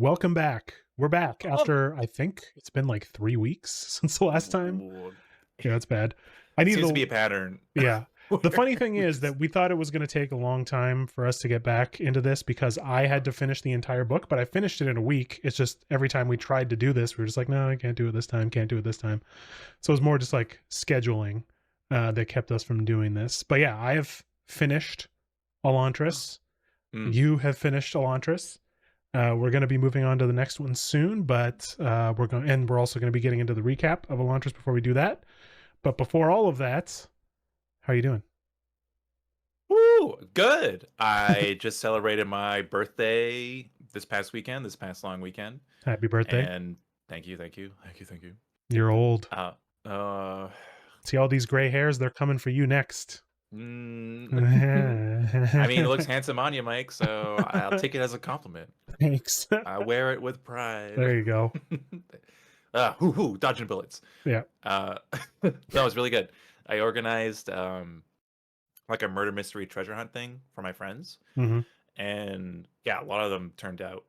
Welcome back. We're back Oh, after, I think it's been like 3 weeks since the last time. ooh. Yeah, it's bad. I need Seems to be to, a pattern. yeah. The where funny thing we is just that we thought it was going to take a long time for us to get back into this because I had to finish the entire book, but I finished it in a week. It's just every time we tried to do this, we were just like, no, I can't do it this time, can't do it this time. So it was more just like scheduling that kept us from doing this. But yeah, I have finished Elantris. Mm. You have finished Elantris. We're going to be moving on to the next one soon, but we're also going to be getting into the recap of Elantris before we do that. But before all of that, how are you doing? Woo, good. I just celebrated my birthday this past weekend, this past long weekend, Happy birthday. and thank you, thank you, thank you, thank you. You're old. Uh, uh, See all these gray hairs? They're coming for you next. mm, I mean, it looks Thanks. handsome on you, Mike, so I'll take it as a compliment. I wear it with pride. There you go. Dodging bullets. Yeah. Uh, that was really good. I organized like a murder mystery treasure hunt thing for my friends, Mm-hmm. and yeah, a lot of them turned out,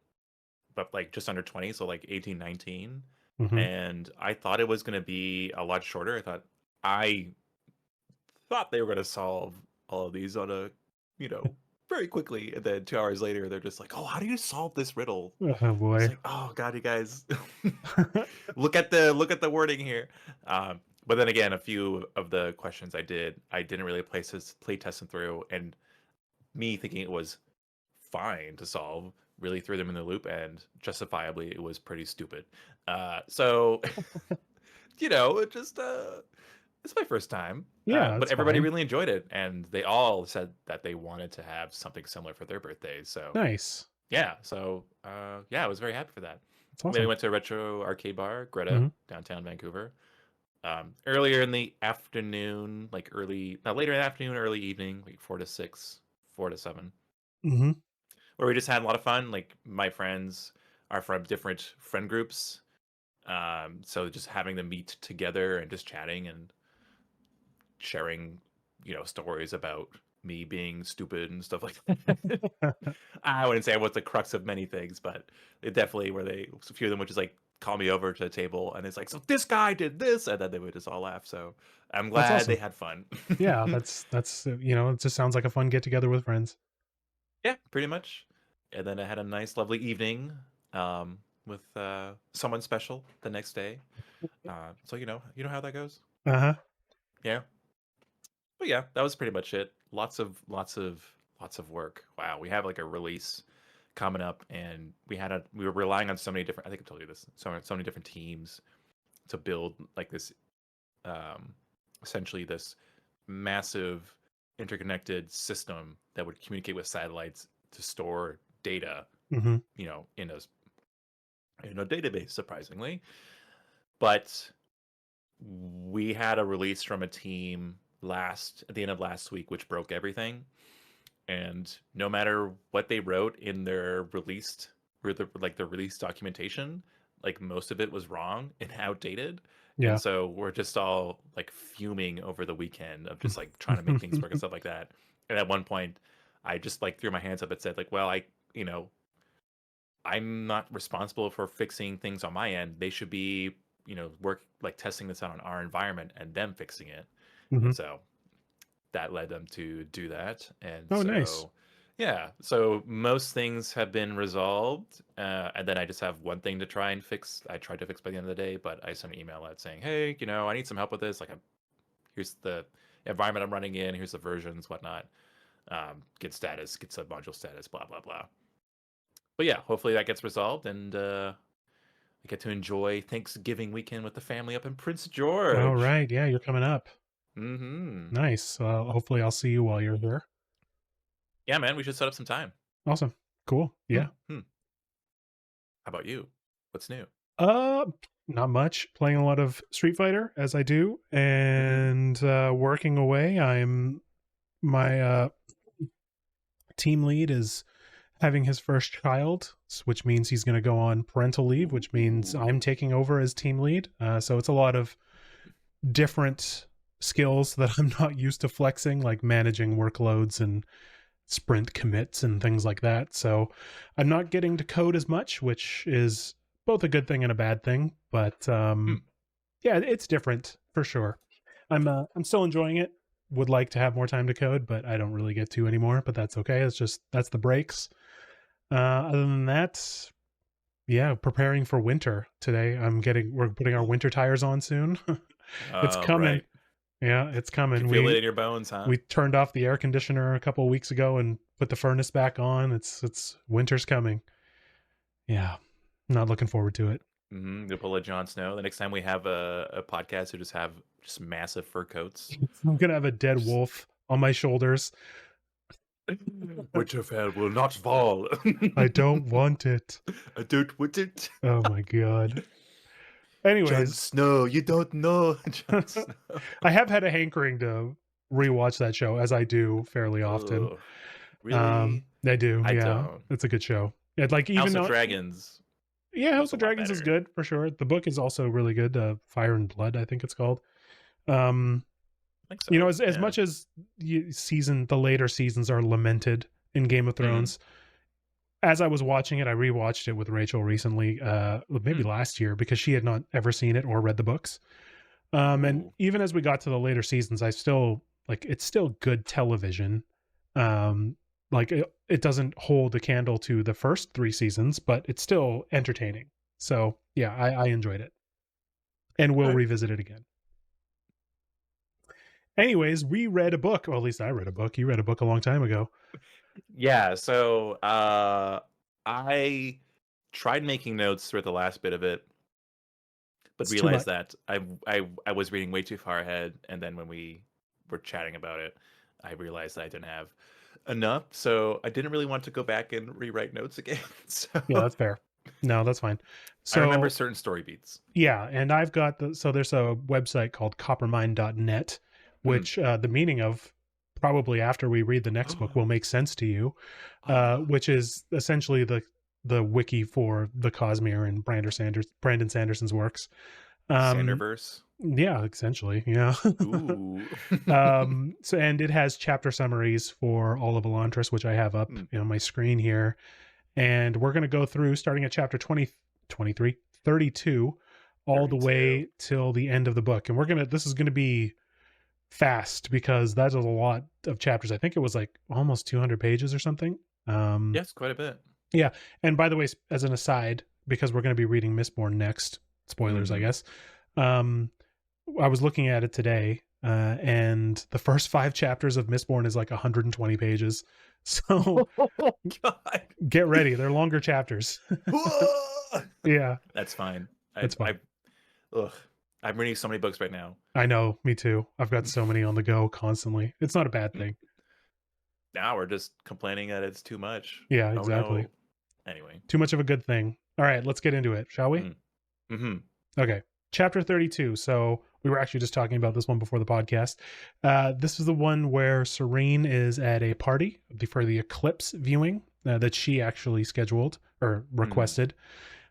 but like just under 20, so like 18, 19. Mm-hmm. And I thought it was going to be a lot shorter. I thought they were going to solve all of these on a, you know, very quickly, and then 2 hours later they're just like, oh, how do you solve this riddle? Oh It's boy. like, oh god, you guys, look at the wording here. But then again, a few of the questions I didn't really play test them through, and me thinking it was fine to solve really threw them in the loop, and justifiably it was pretty stupid. So it just it's my first time, Yeah, but that's everybody fine. really enjoyed it, and they all said that they wanted to have something similar for their birthdays. So Nice. yeah, so yeah, I was very happy for that. That's Then we awesome. went to a retro arcade bar, Greta, Mm-hmm. downtown Vancouver. Earlier in the afternoon, like later in the afternoon, early evening, like 4 to 6, 4 to 7, Mm-hmm. where we just had a lot of fun. Like my friends are from different friend groups, so just having them meet together and just chatting and sharing, stories about me being stupid and stuff like that. I wouldn't say I was the crux of many things, but it definitely a few of them would just like call me over to a table and it's like, so this guy did this, and then they would just all laugh. So I'm That's glad they awesome. had fun. Yeah, that's it just sounds like a fun get together with friends. Yeah, pretty much. And then I had a nice, lovely evening with someone special the next day. So you know how that goes. Uh-huh. Yeah, but yeah, that was pretty much it. Lots of work. Wow, we have like a release coming up, and we were relying on so many different. I think I told you this. So many different teams to build like this, um, essentially this massive interconnected system that would communicate with satellites to store data, Mm-hmm. in a database. Surprisingly, but we had a release from a team at the end of last week, which broke everything. And no matter what they wrote in their the release documentation, like most of it was wrong and outdated. And Yeah. so we're just all like fuming over the weekend of just like trying to make things work and stuff like that. And at one point, I just like threw my hands up and said like, well, I'm not responsible for fixing things on my end. They should be, work like testing this out on our environment and them fixing it. Mm-hmm. And so that led them to do that. And Oh, nice. so, yeah, so most things have been resolved. And then I just have one thing to try and fix. I tried to fix by the end of the day, but I sent an email out saying, hey, I need some help with this. Like, here's the environment I'm running in, here's the versions, whatnot. Get status, get sub module status, blah, blah, blah. But yeah, hopefully that gets resolved, and I get to enjoy Thanksgiving weekend with the family up in Prince All George. right. Yeah, you're coming up. Mm-hmm. Nice. Hopefully I'll see you while you're here. Yeah, man, we should set up some time. Awesome. Cool. Yeah. Hmm. How about you? What's new? Uh, Not much. Playing a lot of Street Fighter as I do, Mm-hmm. and working away. My team lead is having his first child, which means he's going to go on parental leave, which means I'm Ooh. taking over as team lead. So it's a lot of different skills that I'm not used to flexing, like managing workloads and sprint commits and things like that. So I'm not getting to code as much, which is both a good thing and a bad thing. But yeah, it's different for sure. I'm still enjoying it. Would like to have more time to code, but I don't really get to anymore. But that's okay. That's the breaks. Other than that, yeah, preparing for winter today. We're putting our winter tires on soon. It's coming. Right. Yeah, it's You coming. can feel it in your bones, huh? We turned off the air conditioner a couple of weeks ago and put the furnace back on. It's winter's coming. Yeah, not looking forward to it. You'll pull a Jon Snow. The next time we have a podcast, we just have just massive fur coats. I'm gonna have a dead wolf on my shoulders. Winterfell will not fall. I don't want it. I don't want it. Oh my god. Jon Anyways, Snow, you don't know. Jon Snow. I have had a hankering to rewatch that show, as I do fairly often. Ugh. Really? I do. I Yeah, don't. it's a good show. Yeah, like even House though of Dragons. yeah, House was a of lot Dragons is better. good for sure. The book is also really good. Fire and Blood, I think it's called. I think so. You know, as yeah. much as the later seasons are lamented in Game of Thrones, as I was watching it, I rewatched it with Rachel recently, maybe last year, because she had not ever seen it or read the books. And Ooh. even as we got to the later seasons, I still it's still good television. Like it doesn't hold a candle to the first 3 seasons, but it's still entertaining. So yeah, I enjoyed it, and we'll Right. revisit it again. Anyways, we read a book. Well, at least I read a book. You read a book a long time ago. Yeah, so I tried making notes through the last bit of it, but It's too realized much. that I was reading way too far ahead, and then when we were chatting about it, I realized that I didn't have enough, so I didn't really want to go back and rewrite notes again. So Yeah, that's fair. No, that's fine. I remember So certain story beats. yeah, and I've got so there's a website called coppermine.net, which the meaning of probably after we read the next book will make sense to you, which is essentially the wiki for the Cosmere and Brandon Sanderson's works. Sanderverse. Yeah, essentially, yeah. Ooh. So and it has chapter summaries for all of Elantris, which I have up on my screen here. And we're going to go through starting at chapter 20, 23, 32, all the 32. way till the end of the book. And this is going to be fast because that is a lot of chapters. I think it was like almost 200 pages or something. Yes, quite a bit. Yeah. And by the way, as an aside, because we're going to be reading Mistborn next, spoilers, I guess. I was looking at it today, and the first 5 chapters of Mistborn is like 120 pages. So God. get ready. They're longer chapters. Yeah. That's fine. That's fine. I'm reading so many books right now. I know, me too. I've got so many on the go constantly. It's not a bad thing. Now we're just complaining that it's too much. Yeah, exactly. Oh, no. Anyway. Too much of a good thing. All right, let's get into it, shall we? Mm-hmm. Okay. Chapter 32. So we were actually just talking about this one before the podcast. This is the one where Serene is at a party for the eclipse viewing that she actually scheduled or requested.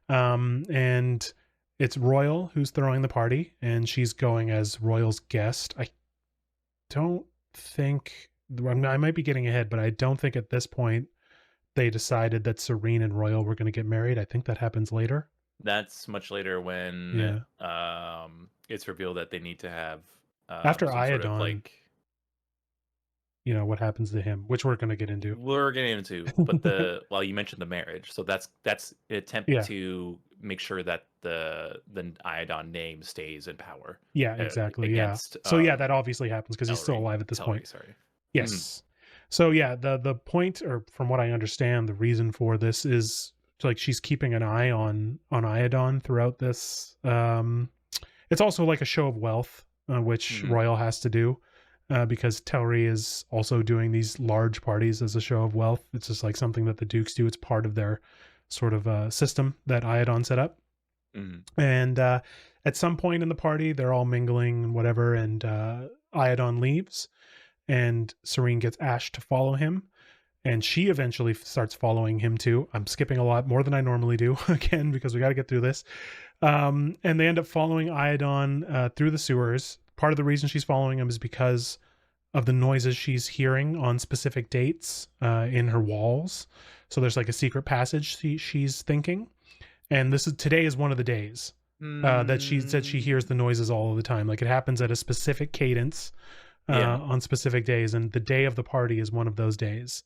And it's Royal who's throwing the party, and she's going as Royal's guest. I don't think, I might be getting ahead, but I don't think at this point they decided that Serene and Royal were going to get married. I think that happens later. That's much later when it's revealed that they need to have after Iadon, sort of like, you know, what happens to him, which we're going to get into. We're getting into, but well, you mentioned the marriage, so that's an attempt to make sure that the Iadon name stays in power. Yeah, exactly. Against, so yeah, that obviously happens because he's still alive at this point. Sorry. Yes. So yeah, the point, or from what I understand, the reason for this is like she's keeping an eye on Iadon throughout this. It's also like a show of wealth, which Royal has to do. Because Tauri is also doing these large parties as a show of wealth. It's just like something that the Dukes do. It's part of their sort of system that Iadon set up. And at some point in the party, they're all mingling and whatever, and Iadon leaves, and Serene gets Ash to follow him, and she eventually starts following him too. I'm skipping a lot more than I normally do, again, because we got to get through this. And they end up following Iadon through the sewers. Part of the reason she's following him is because of the noises she's hearing on specific dates in her walls. So there's like a secret passage she's thinking, and today is one of the days that she said she hears the noises all of the time. Like it happens at a specific cadence on specific days, and the day of the party is one of those days.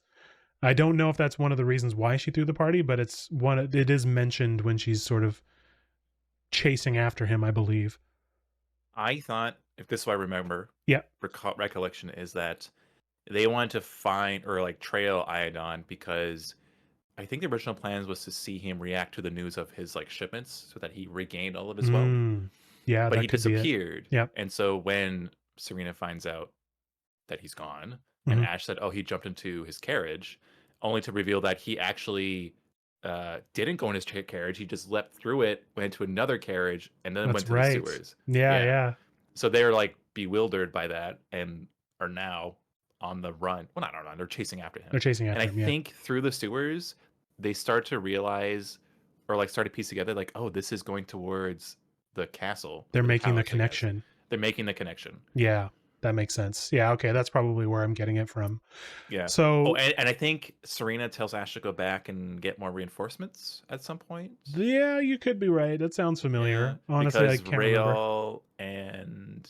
I don't know if that's one of the reasons why she threw the party, but it is mentioned when she's sort of chasing after him, I believe. I thought, if this is what I remember, Yeah. recollection is that they wanted to find or like trail Iodon because I think the original plans was to see him react to the news of his like shipments so that he regained all of his wealth. Yeah, But that he could be it. disappeared. Yep. And so when Serena finds out that he's gone, and Mhm. Ash said, "Oh, he jumped into his carriage," only to reveal that he actually didn't go in his carriage. He just leapt through it, went to another carriage, and then went That's to the right. sewers. Yeah. So they're like bewildered by that and are now on the run. Well, not on the run. They're chasing after him. They're chasing And after I him. Yeah. think through the sewers, they start to realize, or like start to piece together, like, oh, this is going towards the castle. They're or making the palace, I guess. connection. They're making the connection. Yeah, that makes sense. Yeah. Okay, that's probably where I'm getting it from. Yeah. So. Oh, and I think Serena tells Ash to go back and get more reinforcements at some point. Yeah, you could be right. That sounds familiar. Honestly, I can't remember. Rael and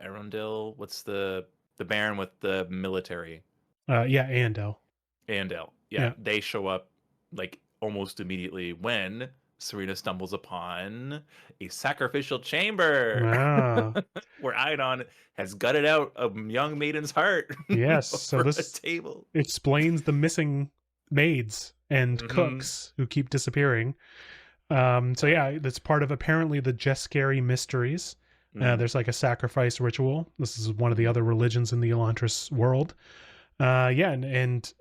Arundel, what's the Baron with the military? Yeah, Andel. Andel. Yeah. They show up like almost immediately when Serena stumbles upon a sacrificial chamber where Iodon has gutted out a young maiden's heart. Yes, so this table explains the missing maids and cooks who keep disappearing. So yeah, that's part of apparently the Jeskari mysteries. There's like a sacrifice ritual. This is one of the other religions in the Elantris world. And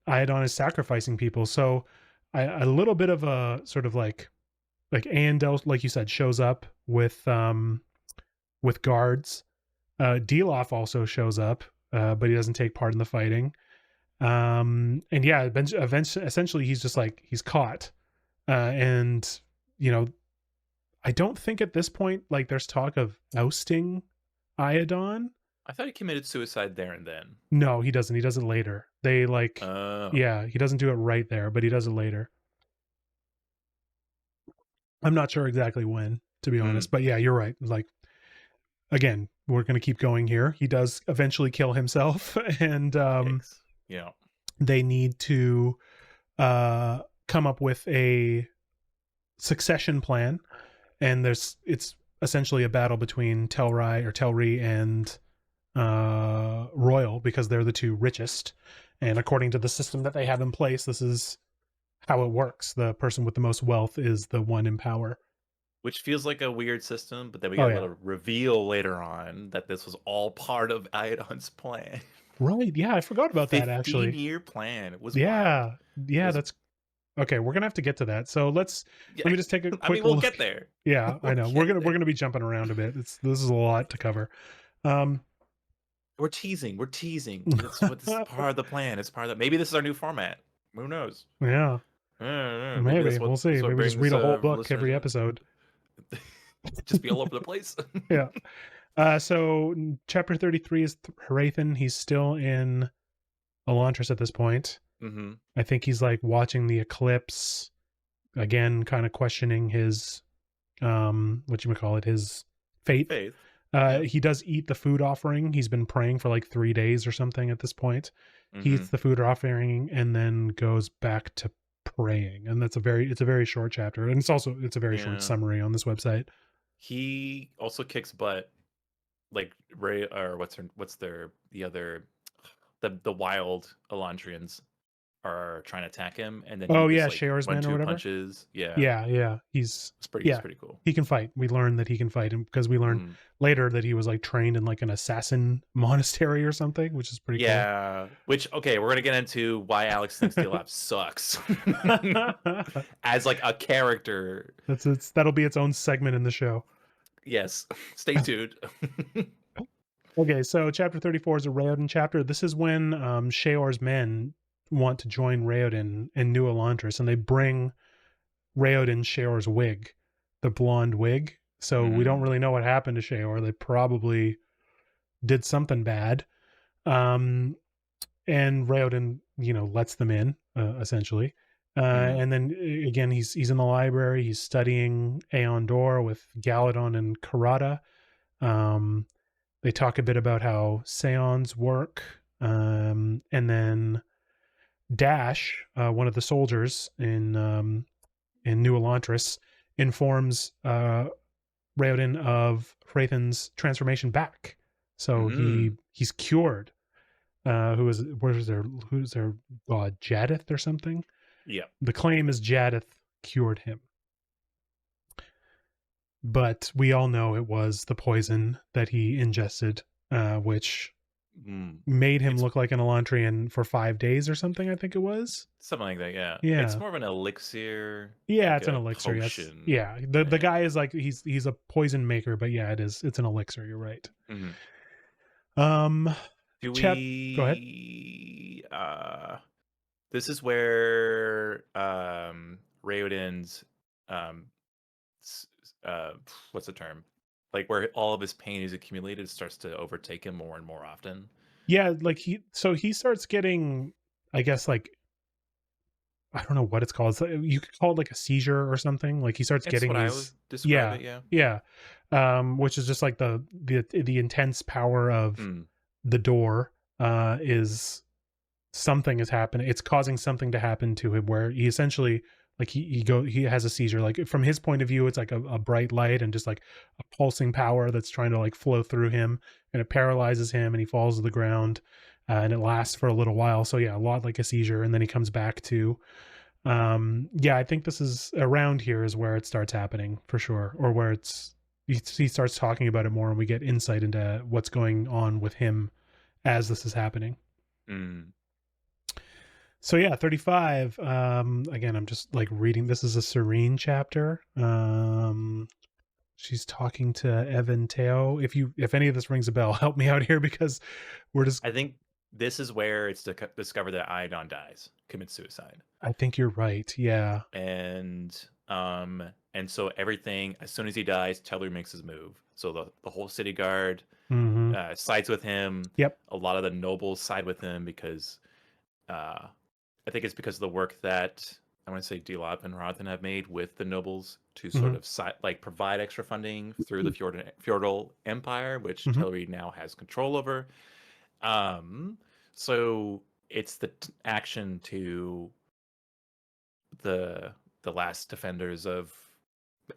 Iodon is sacrificing people. So a little bit of a sort of like Andel, like you said, shows up with guards. Dilaf also shows up, but he doesn't take part in the fighting. And yeah, essentially he's just like, he's caught. And, you know, I don't think at this point, like there's talk of ousting Iodon. I thought he committed suicide there and then. No, he doesn't. He does it later. They like, yeah, he doesn't do it right there, but he does it later. I'm not sure exactly when, to be honest, but yeah, you're right. Like, again, we're going to keep going here. He does eventually kill himself, and they need to come up with a succession plan, and it's essentially a battle between Telri and Royal, because they're the two richest, and according to the system that they have in place, this is how it works. The person with the most wealth is the one in power. Which feels like a weird system, but then we get a little reveal later on that this was all part of Iodon's plan. Right, yeah, I forgot about that, actually. 15-year plan. It was wild. Yeah, that's... Okay, we're gonna have to get to that. So let me just take a quick we'll get there. Yeah, I know. We're gonna be jumping around a bit. This is a lot to cover. We're teasing. That's what this is part of the plan. It's part of maybe this is our new format. Who knows? Yeah. Maybe we'll see. Maybe just read a whole book every episode. Just be all over the place. Yeah. So chapter 33 is Hrathen. He's still in Elantris at this point. I think he's like watching the eclipse again, kind of questioning his his faith. He does eat the food offering. He's been praying for like 3 days or something at this point. He eats the food offering and then goes back to praying, and it's a very short chapter, and it's a very short summary on this website. He also kicks butt, like Ray, or the wild Elantrians are trying to attack him, and then Sheor's men or whatever. Punches. He's pretty cool. He can fight. We learn that he can fight, because we learned later that he was like trained in like an assassin monastery or something, which is pretty cool. Which we're gonna get into why Alex thinks Dilaf sucks as like a character. That'll be its own segment in the show. Yes, stay tuned. Okay, so chapter 34 is a Raoden chapter. This is when Sheor's men want to join Raoden in New Elantris, and they bring Raoden Sheor's wig, the blonde wig. So we don't really know what happened to Sheor. They probably did something bad. Um, and Raoden, lets them in, essentially. Mm. And then again, he's in the library. He's studying Aeon Dor with Galadon and Karada. Um, they talk a bit about how Seons work. And then Dash, one of the soldiers in New Elantris, informs Raoden of Hrathen's transformation back. So Mm. he's cured. Who's their god, Jadith or something? Yeah. The claim is Jadith cured him, but we all know it was the poison that he ingested, which Mm. made him It's look like an Elantrian for 5 days or something. I think it was. something like that. Yeah. It's Yeah, more of an elixir, yeah, like it's an a elixir. Yes, potion. yeah. The Yeah. guy is like he's a poison maker, but yeah, it's an elixir. You're right. Mhm. Um, Do Chet, go ahead. we this is where Raoden's um s- uh what's the term? Like where all of his pain is accumulated starts to overtake him more and more often. Yeah, like he starts getting, I guess, like, I don't know what it's called. You could call it like a seizure or something. Like he starts It's getting what I would these, describe yeah, it, yeah. yeah, which is just like the intense power of Mm. the door. Is something is happening. It's causing something to happen to him where he essentially, like, he has a seizure. Like from his point of view, it's like a bright light and just like a pulsing power that's trying to like flow through him, and it paralyzes him and he falls to the ground. And it lasts for a little while. So yeah, a lot like a seizure, and then he comes back to. Yeah, I think this is around here is where it starts happening for sure, or where he starts talking about it more, and we get insight into what's going on with him as this is happening. Mm. So yeah, 35. Again, I'm just like reading. This is a Serene chapter. She's talking to Evan Teo. If any of this rings a bell, help me out here, because we're just. I think this is where it's discovered that Iodon dies, commits suicide. I think you're right. Yeah. And so everything, as soon as he dies, Teller makes his move. So the whole city guard Mm-hmm. sides with him. Yep. A lot of the nobles side with him because I think it's because of the work that I want to say Dilaf and Rothan have made with the nobles to sort Mm-hmm. of like provide extra funding through the feudal empire, which Mm-hmm. Tillery now has control over. Um, so it's the action to the the last defenders of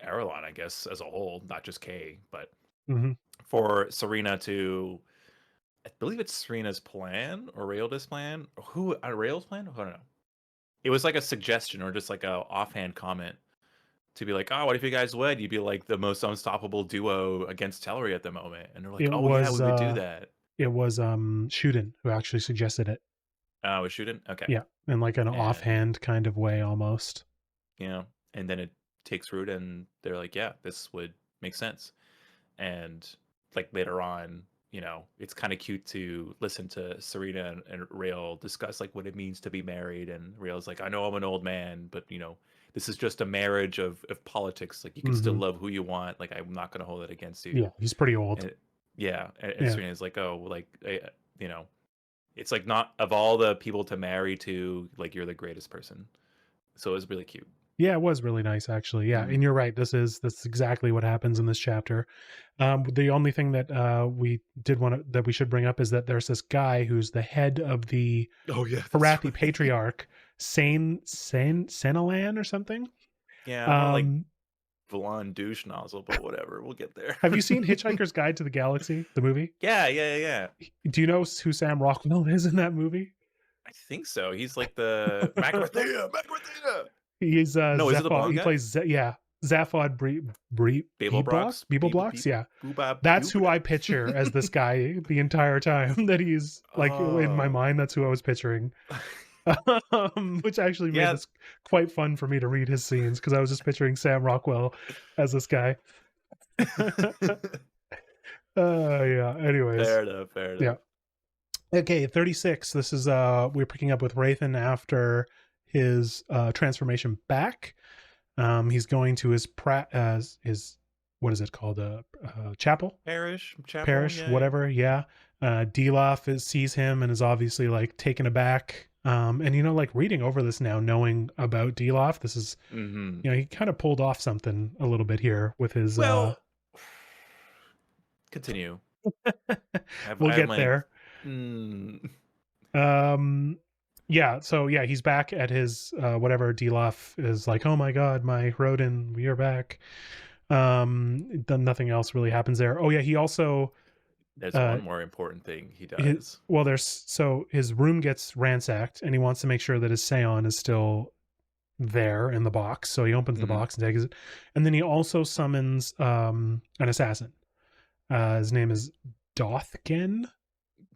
Arelon, I guess, as a whole, not just Kay, but Mm-hmm. for Serena to, I believe it's Serena's plan or Raelda's plan. Who Rael's plan? I don't know. It was like a suggestion or just like a offhand comment to be like, oh, what if you guys would? You'd be like the most unstoppable duo against Tellery at the moment. And they're like, It oh yeah, was we would do that. Shuden who actually suggested it. Was shooting? Okay. Yeah, in like an And offhand kind of way almost. and then it takes root and they're like, yeah, this would make sense. And like later on, it's kind of cute to listen to Serena and Rael discuss like what it means to be married. And Rael's like, I know I'm an old man, but this is just a marriage of politics. Like you can still Mm-hmm. love who you want. Like I'm not going to hold it against you. Yeah, he's pretty old. And yeah, and Yeah. Serena's like, oh, like you know, it's like not of all the people to marry to, like you're the greatest person. So it was really cute. Yeah, it was really nice actually. Yeah, Mm. and you're right. This is exactly what happens in this chapter. The only thing that we did want to that we should bring up is that there's this guy who's the head of the Oh yeah, that's Harathi right. patriarch, Senalan or something. Yeah, I'm more like Um, blonde douche nozzle, but whatever. We'll get there. have you seen Hitchhiker's Guide to the Galaxy, the movie? Yeah, yeah, yeah. Do you know who Sam Rockwell is in that movie? I think so. He's like the Macrothea. Macrothea. He's No, is it the Zephod. blonde He guy? plays yeah, Zaphod Babel Brox. Beeble Beeble Blocks. Beep. Yeah, Boobab that's who Doobada. I picture as this guy the entire time. That he's like in my Oh. mind. That's who I was picturing. Which actually made Yeah. this quite fun for me to read his scenes because I was just picturing Sam Rockwell as this guy. Yeah. Anyways, Fair enough. Fair yeah. enough. Okay, 36. This is we're picking up with Rathan after his transformation back. He's going to his what is it called? Chapel, Chapel. parish, Yeah. whatever. Yeah. Dilaf sees him and is obviously like taken aback. And like reading over this now, knowing about Dilaf, this is, Hmm. he kind of pulled off something a little bit here with his. Well, continue. We'll I'm get like, there. mm, Yeah, so yeah, he's back at his whatever. Dilaf is like, oh my god, my Rodin, you're back. Then nothing else really happens there. Oh yeah, he also there's uh one more important thing he his, does. well, there's, so his room gets ransacked and he wants to make sure that his Seon is still there in the box. So he opens the Hmm. box and takes it, and then he also summons an assassin. His name is Dothgen.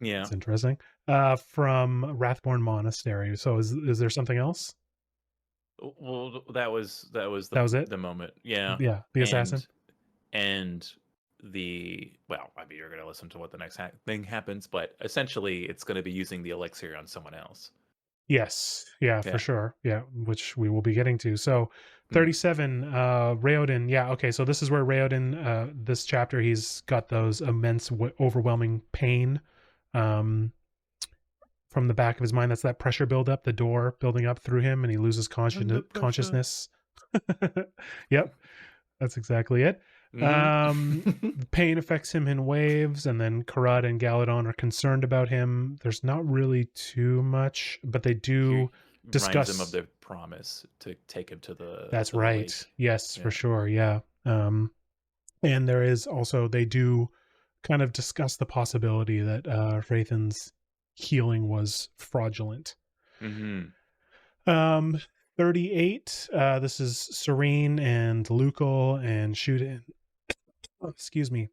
Yeah. It's interesting. From Rathborn Monastery. So is there something else? Well, that was That was it. the moment. Yeah. Yeah, the assassin. And and well, I mean, you're gonna listen to what the next thing happens, but essentially, it's gonna be using the elixir on someone else. Yes, yeah, for Yeah. sure. Yeah, which we will be getting to. So Mm. 37, Raoden. Yeah, okay. So this is where Raoden, this chapter, he's got those immense, overwhelming pain, um, from the back of his mind. That's that pressure buildup, the door building up through him, and he loses Under pressure. consciousness. Yep, that's exactly it. Hmm. Pain affects him in waves, and then Karad and Galadon are concerned about him. There's not really too much, but they He do reminds him of discuss. their promise to take him to That's the right. lake. Yes, for Yeah. sure. Yeah. And there is also, they do kind of discuss the possibility that Rathan's healing was fraudulent. Hmm. Um, 38. This is Serene and Lucal and Shootin. Oh, excuse me.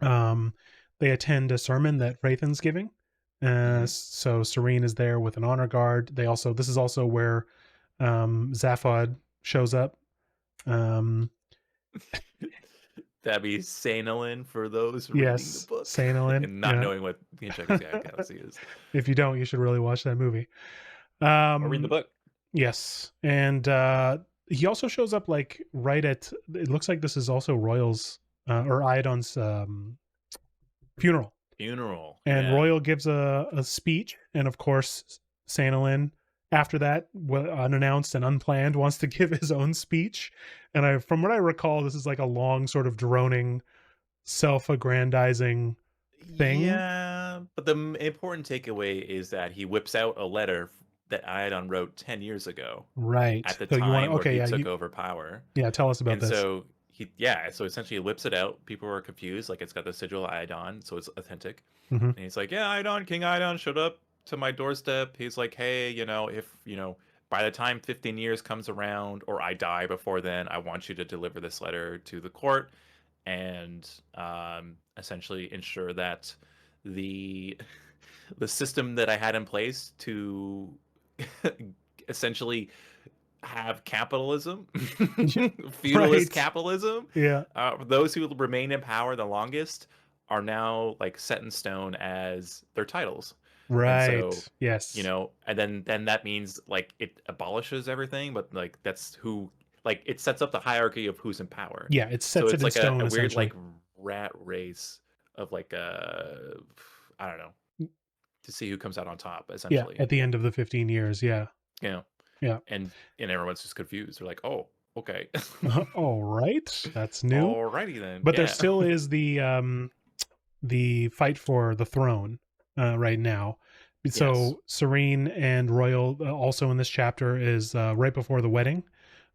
Um, they attend a sermon that Rathan's giving. Hmm. So Serene is there with an honor guard. This is also where Zaphod shows up. Um, That'd be Sanalin for those reading the yes, book Sanalin. and not Yeah. knowing what the Incheckers Galaxy is. If you don't, you should really watch that movie. Or read the Um, book. yes, and he also shows up like right at. It looks like this is also Royal's or Iadon's funeral, Funeral. and Yeah. Royal gives a speech, and of course, Sanalin, after that, unannounced and unplanned, wants to give his own speech. And from what I recall, this is like a long, sort of droning, self-aggrandizing thing. Yeah, but the important takeaway is that he whips out a letter that Iadon wrote 10 years ago Right. at the So you want to? time where Okay, he yeah, took over power. yeah. Tell us about And this. so so essentially he whips it out. People were confused, like it's got the sigil of Iadon, so it's authentic. Hmm. And he's like, "Yeah, Iadon, King Iadon showed up to my doorstep. He's like, hey, if by the time 15 years comes around, or I die before then, I want you to deliver this letter to the court and essentially ensure that the the system that I had in place to essentially have capitalism, feudalist Right. capitalism. Yeah. Those who remain in power the longest are now like set in stone as their titles, and so Right. Yes. and then that means like it abolishes everything, but like that's who like it sets up the hierarchy of who's in power. Yeah. It So sets it it's in like stone, a weird essentially. like rat race of like I don't know, to see who comes out on top Yeah. essentially. At the end of the 15 years. Yeah. You know, Yeah. and everyone's just confused. They're like, oh, okay. All right. That's new. Alrighty then. But there Yeah. still is the fight for the throne right now. Yes. So Serene and Royal, also in this chapter, is right before the wedding.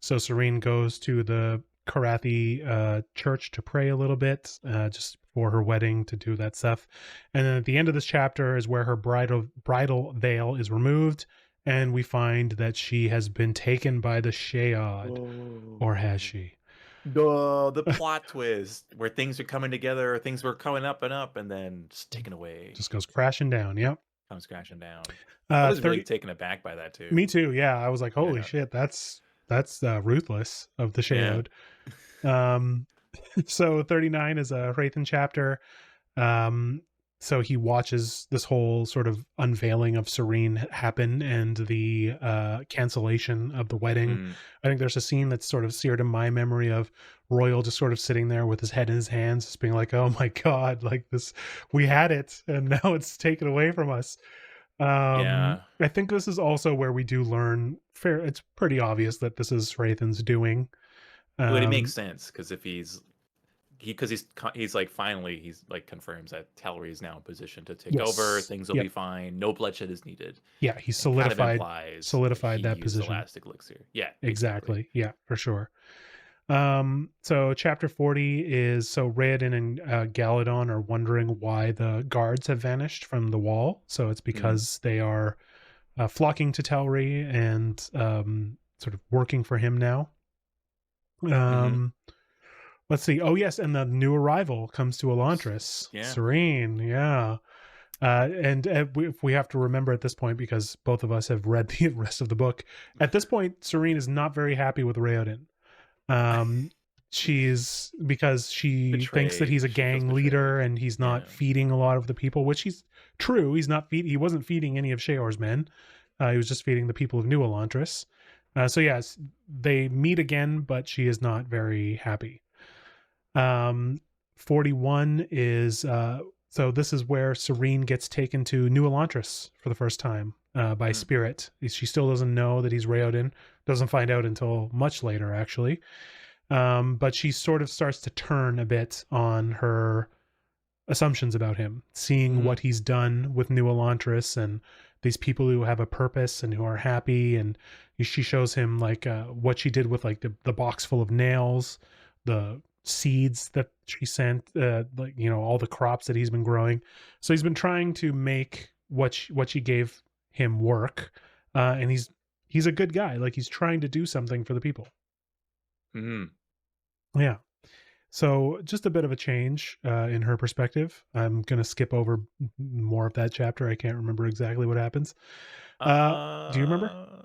So Serene goes to the Karathi church to pray a little bit, just for her wedding, to do that stuff. And then at the end of this chapter is where her bridal veil is removed, and we find that she has been taken by the Sheod, or has she? The plot twist where things are coming together, things were coming up and up, and then just taken away, Just goes crashing down. Yep. comes crashing down. I was really 30. taken aback by that too. Me too. Yeah, I was like, holy Yeah. shit, that's ruthless of the Yeah. Sheod. Um, so 39 is a Hrathen chapter. Um, so he watches this whole sort of unveiling of Serene happen and the cancellation of the wedding. Mm, I think there's a scene that's sort of seared in my memory of Royal just sort of sitting there with his head in his hands, just being like, "Oh my God, like this, we had it, and now it's taken away from us." yeah. I think this is also where we do learn. Fair, it's pretty obvious that this is Raythan's doing. Well, it makes Um, sense because if he's like finally he's like confirms that Talry is now in position to take over. yes, Things will be yep, fine. No bloodshed is needed, yeah, he and kind of solidified implies that he solidified that used the position. last elixir. Yeah, exactly. Exactly. Yeah, for sure. So chapter 40 is so Raoden and Galadon are wondering why the guards have vanished from the wall. So it's Mm, because they are flocking to Telri and sort of working for him now. mm-hmm. Um, let's see. Oh yes, and the new arrival comes to Elantris. Yeah. Serene, yeah. And we have to remember at this point, because both of us have read the rest of the book. At this point, Serene is not very happy with Raoden. Um, she's because she thinks that Betrayed. he's a She feels gang betrayed. leader and he's Yeah. not feeding a lot of the people, which he's true. He's not feed. He wasn't feeding any of Sheor's men. He was just feeding the people of New Elantris. So yes, they meet again, but she is not very happy. Um, 41 is so this is where Serene gets taken to New Elantris for the first time by Mm, Spirit. She still doesn't know that he's Raoden. Doesn't find out until much later, actually. But she sort of starts to turn a bit on her assumptions about him, seeing mm-hmm. what he's done with New Elantris and these people who have a purpose and who are happy. And she shows him like what she did with like the box full of nails, the seeds that she sent, like all the crops that he's been growing. So he's been trying to make what she gave him work, and he's a good guy. Like he's trying to do something for the people. Mm-hmm. Yeah. So just a bit of a change in her perspective. I'm gonna skip over more of that chapter. I can't remember exactly what happens. Do you remember? Uh,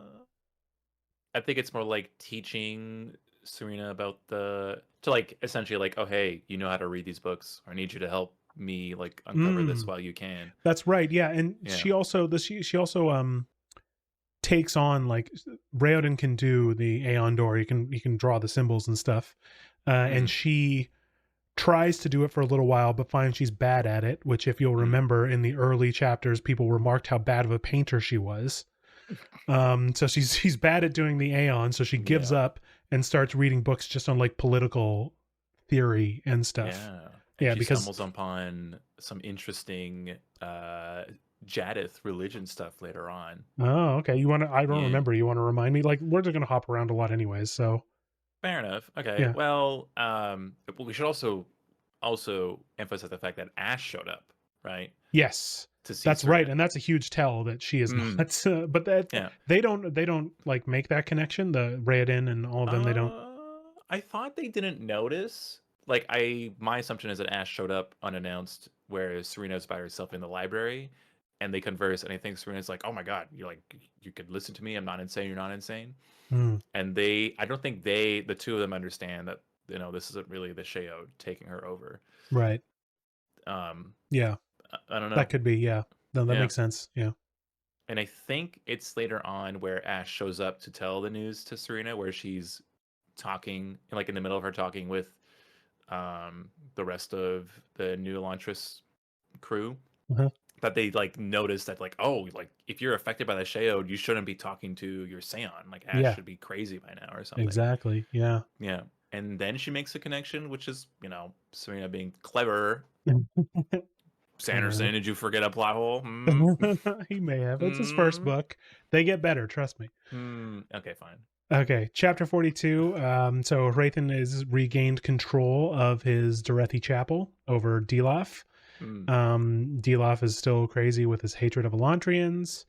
I think it's more like teaching Serena about to like essentially like, oh hey, you know how to read these books. I need you to help me like uncover this Mm, while you can. that's right. Yeah, and Yeah. she also she also takes on like Raoden can do the Aeon door. You can draw the symbols and stuff, and Mm, she tries to do it for a little while, but finds she's bad at it. Which, if you'll mm. remember, in the early chapters, people remarked how bad of a painter she was. So she's bad at doing the Aeon, so she gives Yeah. up and starts reading books just on like political theory and stuff. Yeah. And Yeah, she because stumbles upon some interesting Jadith religion stuff later on. oh, okay. You want to? I don't Yeah. remember. You want to remind me? Like we're just gonna hop around a lot, anyways. So Fair enough. Okay. yeah. Well, but we should also emphasize the fact that Ash showed up, right? Yes, To see that's right, Serena. and that's a huge tell that she is Mm, not. But that yeah. they don't like make that connection. The Raoden and all of them, they don't. I thought they didn't notice. Like my assumption is that Ash showed up unannounced, whereas Serena's by herself in the library, and they converse. And I think Serena's like, "Oh my god, you could listen to me. I'm not insane. You're not insane." Mm, And I don't think the two of them understand that this isn't really the Sheo taking her over. right. Um, Yeah, I don't that know. could be. Yeah, no, that Yeah. makes sense. Yeah. And I think it's later on where Ash shows up to tell the news to Serena, where she's talking, like in the middle of her talking with the rest of the new Elantris crew, Uh-huh. that they like notice that like, oh, like if you're affected by the Sheo, you shouldn't be talking to your Seon. Like Ash Yeah. should be crazy by now or something. Exactly. Yeah. Yeah. And then she makes a connection, which is, Serena being clever. Uh, Sanderson, did you forget a plot hole? Hmm. he may have. It's his first Hmm. book. They get better, trust me. Hmm. Okay, fine. Okay, chapter 42. So Rathan has regained control of his Dorethi chapel over Dilaf. Hmm. Dilaf is still crazy with his hatred of Elantrians.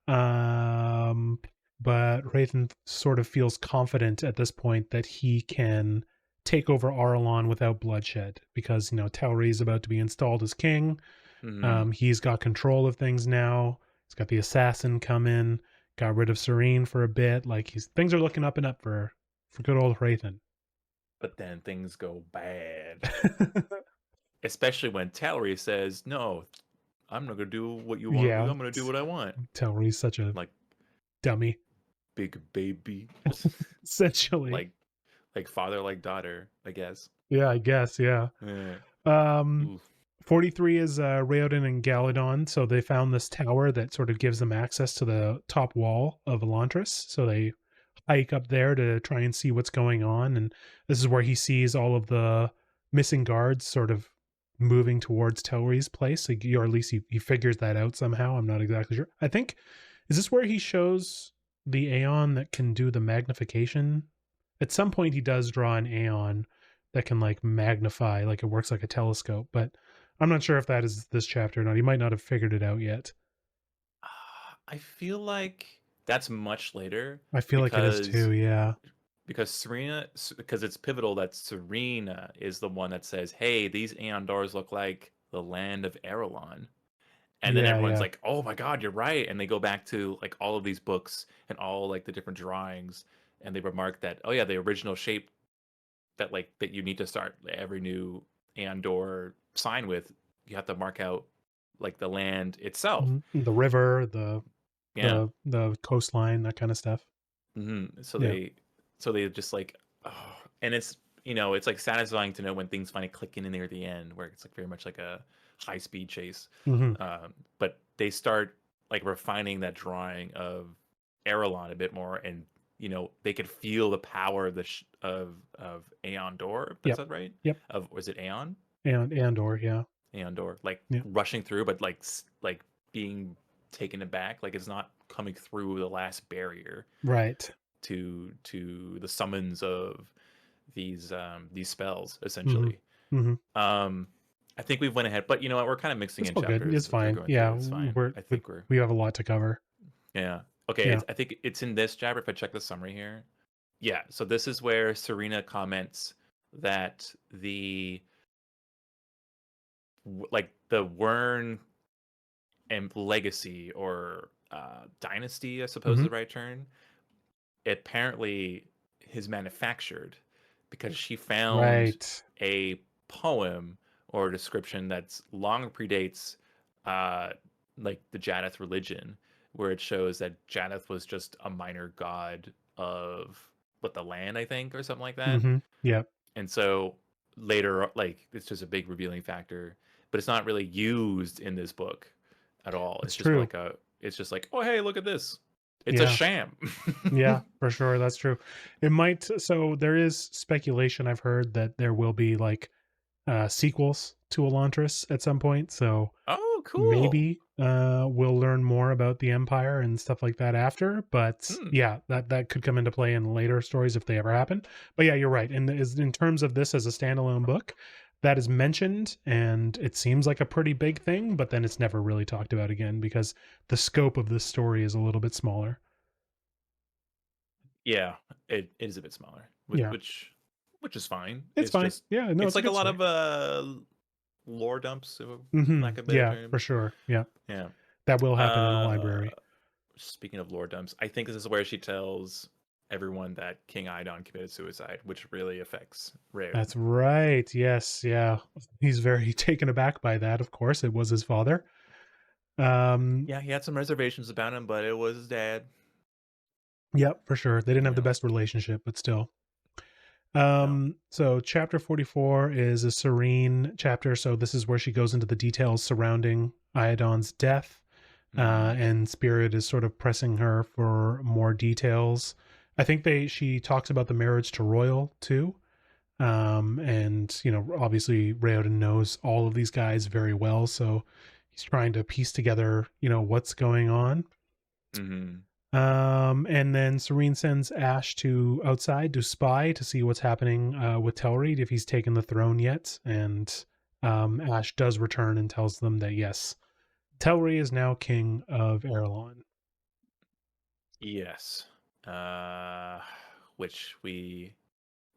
Um, but Rathan sort of feels confident at this point that he can take over Arelon without bloodshed because, Tauri is about to be installed as king. Hmm. He's got control of things now. He's got the assassin come in, got rid of Serene for a bit. Like things are looking up and up for good old Rathan. But then things go bad. especially when Talry says, "No, I'm not gonna do what you want to do. Yeah, I'm gonna do what I want." Telri's such a Like dummy, big baby, essentially. like father, like daughter, I guess. Yeah, I guess. Yeah. Yeah. Um, Ooh. 43 is Raoden and Galadon. So they found this tower that sort of gives them access to the top wall of Elantris. So they hike up there to try and see what's going on. And this is where he sees all of the missing guards sort of moving towards Telri's place. Like, or at least he figures that out somehow. I'm not exactly sure. I think, is this where he shows the Aeon that can do the magnification? At some point, he does draw an Aeon that can like magnify, like it works like a telescope. But I'm not sure if that is this chapter or not. He might not have figured it out yet. I feel like that's much later I feel like it is because too. Yeah. because it's pivotal that Serena is the one that says, "Hey, these Aeon doors look like the land of Erelon." And then Yeah. everyone's Yeah. like, "Oh my god, you're right." And they go back to like all of these books and all like the different drawings and they remark that, "Oh yeah, the original shape that like that you need to start every new Aeon door sign with, you have to mark out like the land itself." The river, Yeah. the coastline, that kind of stuff. So Yeah. they just like, oh, and it's it's like satisfying to know when things finally click in near the end, where it's like very much like a high speed chase. Hmm. But they start like refining that drawing of Erelon a bit more, and they could feel the power of of Aeon Door. That's Yep. that right? Yep. Of was it Aeon? And or yeah. Aeon Door, like Yeah. rushing through, but like like being taken aback, like it's not coming through the last barrier Right. to the summons of these spells Hmm. essentially. Hmm. um I think we've went ahead, but you know what, we're kind of mixing It's in all good. chapters It's as we're fine. going through. Yeah. It's fine. We're I think we're we have a lot to cover. yeah. Okay, Yeah. I think it's in this chapter. If I check the summary here, yeah, so this is where Serena comments that like the Wern and legacy, or dynasty, I suppose is Hmm. the right term, apparently is manufactured because she found Right. a poem or a description that's long predates uh like the Jadath religion, where it shows that Jadath was just a minor god of the land, I think, or something like that. Hmm. Yep. And so later, like, it's just a big revealing factor, but it's not really used in this book at all. It's It's just true. like it's just like, oh hey, look at this, it's a Yeah. sham. Yeah, for sure. That's true. It might, so there is speculation I've heard that there will be like sequels to Elantris at some point. So Oh, cool. maybe we'll learn more about the Empire and stuff like that after. But Hmm. yeah, that could come into play in later stories if they ever happen. But yeah, you're right. And in terms of this as a standalone book, that is mentioned and it seems like a pretty big thing, but then it's never really talked about again because the scope of this story is a little bit smaller. Yeah, it is a bit smaller, Yeah, which is fine. it's It's fine. just Yeah, no, it's it's a like a good lot story. of lore dumps, for Hmm. lack of a better Yeah, term. for sure. Yeah, Yeah. that will happen in the Uh, library. Speaking of lore dumps, I think this is where she tells everyone that King Idon committed suicide, which really affects That's Raoden. right. Yes, yeah. He's very taken aback by that. Of course, it was his father. Um, Yeah, he had some reservations about him, but it was his dad. yep, for sure. They didn't You have the know, best relationship, but still. no. So chapter 44 is a serene chapter. So this is where she goes into the details surrounding Iodon's death. Hmm. And Spirit is sort of pressing her for more details. I think she talks about the marriage to Royal too. And obviously Raoden knows all of these guys very well, so he's trying to piece together what's going on. Hmm. And then Serene sends Ash to outside to spy to see what's happening with Telreed, if he's taken the throne yet. And Ash does return and tells them that yes, Telreed is now king of Erelon. Yes. Uh, which we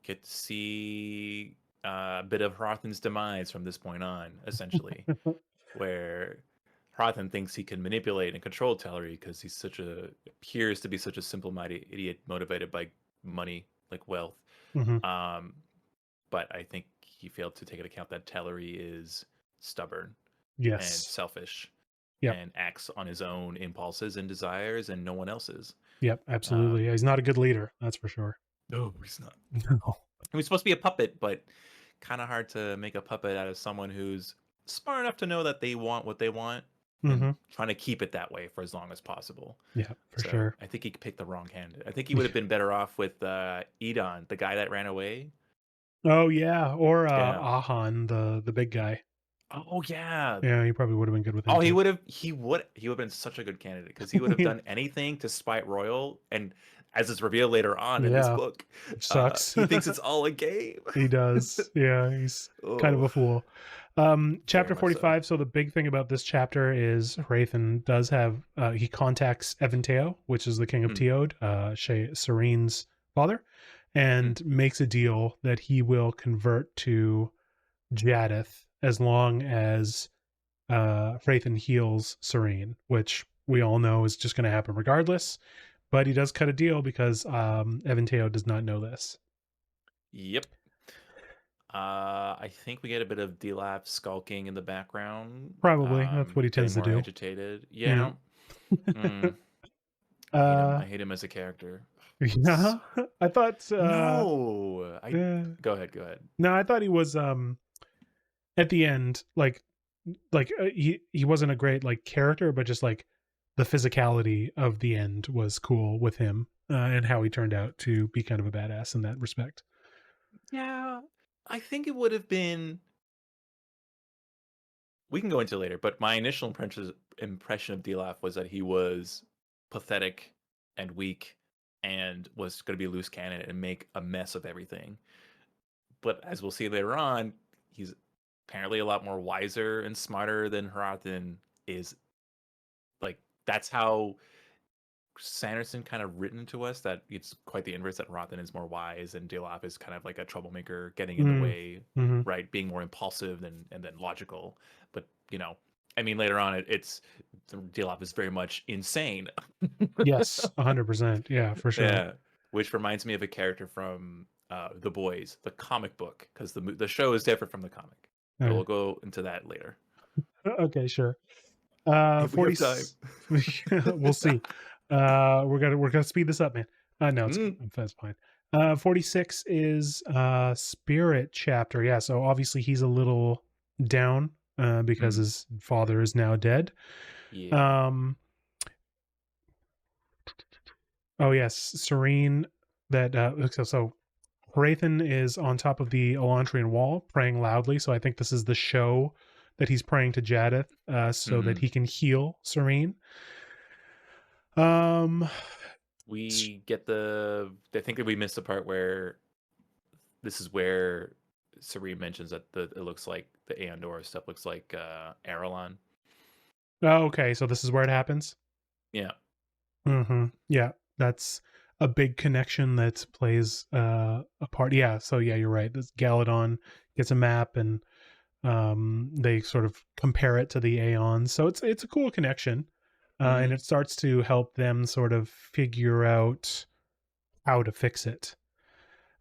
get to see a bit of Hrothen's demise from this point on, essentially, where Hrothen thinks he can manipulate and control Tellery because appears to be such a simple-minded idiot motivated by money, like wealth. Hmm. Um, but I think he failed to take into account that Tellery is stubborn and Yes. selfish Yep. and acts on his own impulses and desires and no one else's. Yep. Absolutely. He's not a good leader. That's for sure. No, he's not. No. He was supposed to be a puppet, but kind of hard to make a puppet out of someone who's smart enough to know that they want what they want and Mm-hmm. trying to keep it that way for as long as possible. Yeah, for So sure. I think he picked the wrong candidate. I think he would have been better off with Edon, the guy that ran away. Oh yeah, or Yeah. Ahan, the big guy. Oh yeah. Yeah, he probably would have been good with him Oh, too. he would have been such a good candidate because he would have Yeah. done anything to spite Royal. And as it's revealed later on in this Yeah, book, which sucks. he thinks it's all a game. He does. Yeah, he's kind of Oh, a fool. very Chapter much so. 45. So the big thing about this chapter is Hrathen does have he contacts Eventeo, which is the king of Mm, Teod, Serene's father, mm. and makes a deal that he will convert to Jadith as long as Hrathen heals Serene, which we all know is just going to happen regardless. But he does cut a deal because Eventeo does not know this. Yep. I think we get a bit of Dilaf skulking in the background, Probably that's what he getting tends to more do. agitated. Yeah. Yeah. Mm, I hate him. uh, I hate him as a character. yeah. I thought. No, Uh, go ahead. Go ahead. no, I thought he was at the end he wasn't a great like character, but just like the physicality of the end was cool with him and how he turned out to be kind of a badass in that respect. Yeah, I think it would have been. We can go into it later, but my initial impression of Dilaf was that he was pathetic and weak and was going to be a loose cannon and make a mess of everything. But as we'll see later on, he's apparently a lot more wiser and smarter than Hrathen is. Like, that's how Sanderson kind of written to us, that it's quite the inverse, that Hrathen is more wise and Dilaf is kind of like a troublemaker, getting in the Mm, way, hmm. right? Being more impulsive and then logical. But I mean, later on, it's Dilaf is very much insane. Yes, 100%. Yeah, for sure. Yeah, which reminds me of a character from The Boys, the comic book, because the show is different from the comic. But Uh, we'll go into that later okay, sure. if we 40. have time. We'll see. We're gonna speed this up, man. No, Mm, that's fine. 46 is spirit chapter. Yeah, so obviously he's a little down because mm, his father is now dead. yeah. Um, oh yes, Serene. That so Hrathen is on top of the Elantrian wall, praying loudly. So I think this is the show that he's praying to Jadith, so that Hmm. he can heal Serene. Um, We get I think that we missed the part where this is where Serene mentions that it looks like the Andor stuff looks like Arelon. oh, okay, so this is where it happens. Yeah. Mm-hmm. Yeah, that's a big connection that plays a part. Yeah, so yeah, you're right. This Galadon gets a map, and they sort of compare it to the Aeons. So it's a cool connection, and Hmm. it starts to help them sort of figure out how to fix it.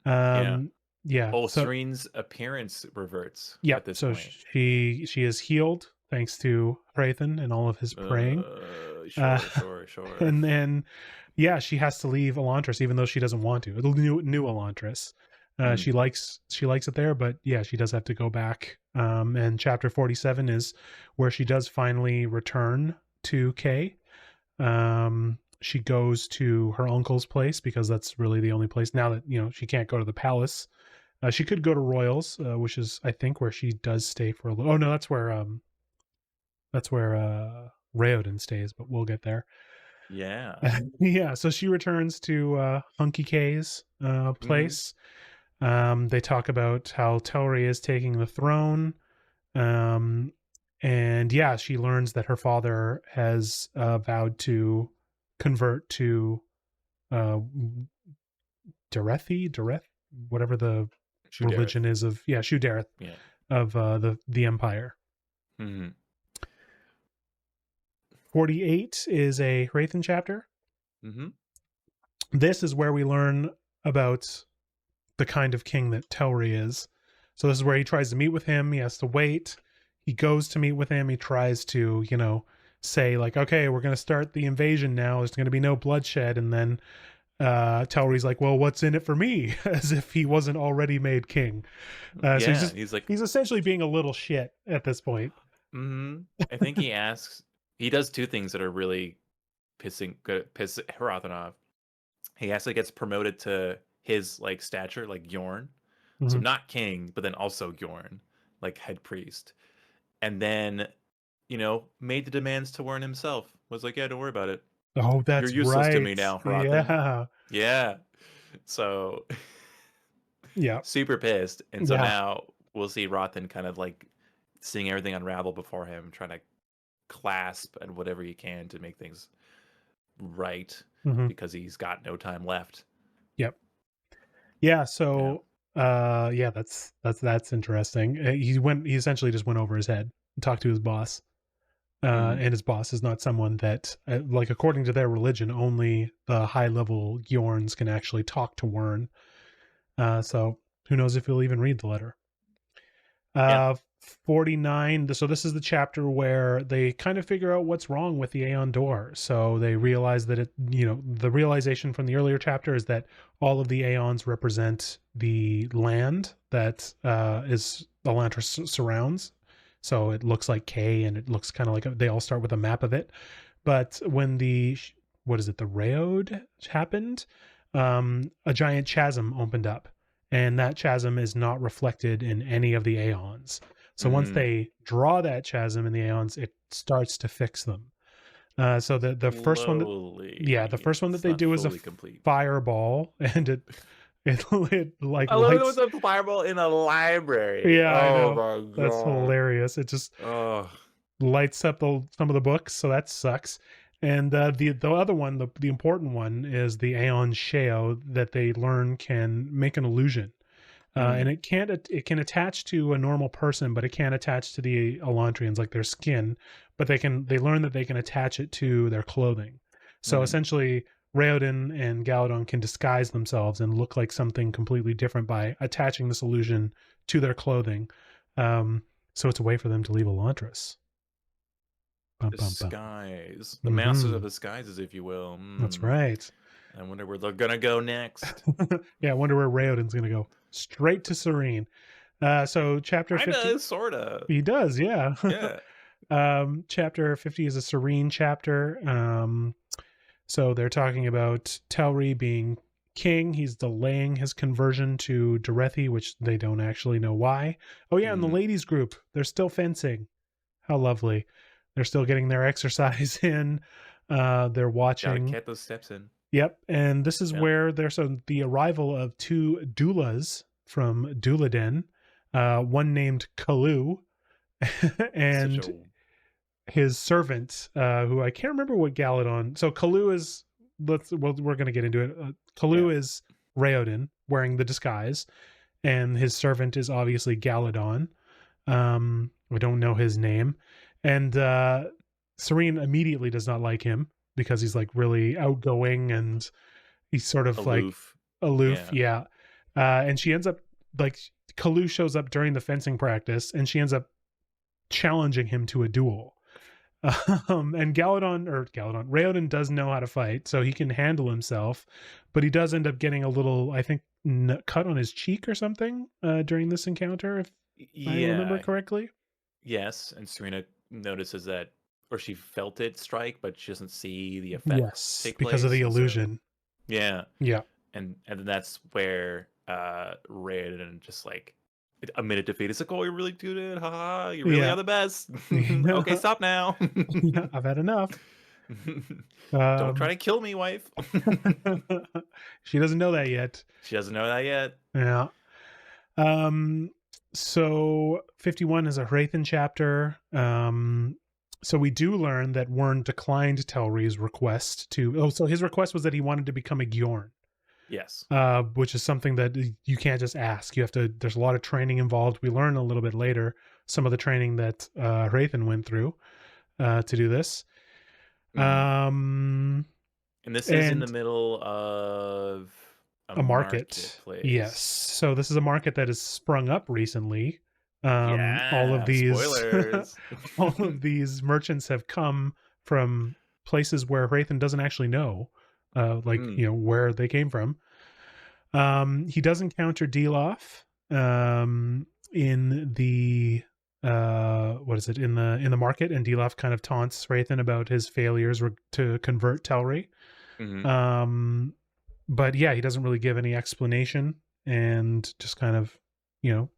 Yeah. Yeah. Oh, So Serene's appearance reverts yeah. at this So point. she is healed thanks to Hrathen and all of his praying. Uh, Sure. and then yeah, she has to leave Elantris even though she doesn't want to. The new Elantris. Mm, She likes it there, but yeah, she does have to go back. And chapter 47 is where she does finally return to Kay. She goes to her uncle's place because that's really the only place now that she can't go to the palace. She could go to Royals, which is I think where she does stay for a little. Oh no, that's where Raoden stays, but we'll get there. yeah. Yeah, so she returns to Hunky K's Hmm. place. They talk about how Telri is taking the throne. Um, and yeah, she learns that her father has vowed to convert to uh, Dareth, whatever the Shudareth. religion is of Shudareth Yeah. of the Empire. Hmm. 48 is a Hrathen chapter. Hmm. This is where we learn about the kind of king that Telri is. So this is where he tries to meet with him. He has to wait. He goes to meet with him. He tries to, say like, okay, we're going to start the invasion now. There's going to be no bloodshed. And then Telri's like, well, what's in it for me? As if he wasn't already made king. So he's like, he's essentially being a little shit at this point. I think he does two things that are really piss Herathan off. He actually gets promoted to his like stature, like Yorn. So Mhm. not king, but then also Yorn, like head priest. And then, made the demands to Wern himself. Was like, yeah, don't worry about it. Oh, You're that's useless to me right. now, Herathan. Yeah. Yeah. So Yeah. super pissed. And so Yeah. now we'll see Rothan kind of like seeing everything unravel before him, trying to clasp at whatever he can to make things right Hmm. because he's got no time left. Yep. Yeah. So, yeah, that's interesting. He essentially just went over his head and talked to his boss. And his boss is not someone that, like, according to their religion, only the high level Yorns can actually talk to Wern. So who knows if he'll even read the letter. Yeah. 49. So this is the chapter where they kind of figure out what's wrong with the Aeon door. So they realize that the realization from the earlier chapter is that all of the Aeons represent the land that is Elantris surrounds. So it looks like K, and it looks kind of like they all start with a map of it. But when the Raod happened, a giant chasm opened up, and that chasm is not reflected in any of the Aeons. So once they draw that chasm in the Aeons, it starts to fix them. So the first one the first one that It's they not do is a fully complete. fireball, and it like I love it lights. with a fireball in a library. Yeah, I Oh know. my That's god. hilarious. It just Oh. lights up some of the books, so that sucks. And the other one, the important one, is the Aeon Sheo that they learn can make an illusion. And it can attach to a normal person, but it can't attach to the Elantrians, like their skin. But they learn that they can attach it to their clothing. So essentially, Raoden and Galadon can disguise themselves and look like something completely different by attaching this illusion to their clothing. So it's a way for them to leave Elantris. Bum, bum, bum. Disguise. The masters of Mm-hmm. disguises, if you will. That's right. I wonder where they're gonna go next. Yeah, I wonder where Raoden's going to go. Straight to Serene. So chapter 50. Kinda, sorta. He does, yeah. Yeah. Chapter 50 is a Serene chapter. So they're talking about Telri being king. He's delaying his conversion to Dorethi, which they don't actually know why. Oh, yeah, and the ladies group, they're still fencing. How lovely. They're still getting their exercise in. They're watching. Gotta get those steps in. Yep, and this is where there's the arrival of two doulas from Douladen, one named Kalu, and his servant, who I can't remember what Galadon. So Kalu is we're going to get into it. Kalu is Raoden wearing the disguise, and his servant is obviously Galadon. We don't know his name, and Serene immediately does not like him because he's like really outgoing and he's sort of aloof. Like aloof. Yeah. And she ends up like Kalu shows up during the fencing practice and she ends up challenging him to a duel. And Raoden does know how to fight, so he can handle himself, but he does end up getting a little, I think, cut on his cheek or something during this encounter, if I remember correctly. Yes, and Serena notices that, or she felt it strike, but she doesn't see the effect. Yes, take because of the illusion. So, yeah, and then that's where Raoden just like a minute defeat. It's like, oh, you're really good at it. Haha, you really are the best. Okay, stop now. I've had enough. Don't try to kill me, wife. She doesn't know that yet. She doesn't know that yet. Yeah. So 51 is a Hrathen chapter. So we do learn that Wern declined Telri's request so his request was that he wanted to become a Gjorn. Yes. Which is something that you can't just ask. You have to, there's a lot of training involved. We learn a little bit later some of the training that Hrathen went through to do this. And this is in the middle of a market. Yes. marketplace. So this is a market that has sprung up recently. All of Yeah, these spoilers. all of these merchants have come from places where Hrathen doesn't actually know, like, Mm, where they came from. He does encounter Dilaf in the what is it, in the market, and Dilaf kind of taunts Hrathen about his failures to convert Telri. mhm. Um, but yeah, he doesn't really give any explanation and just kind of,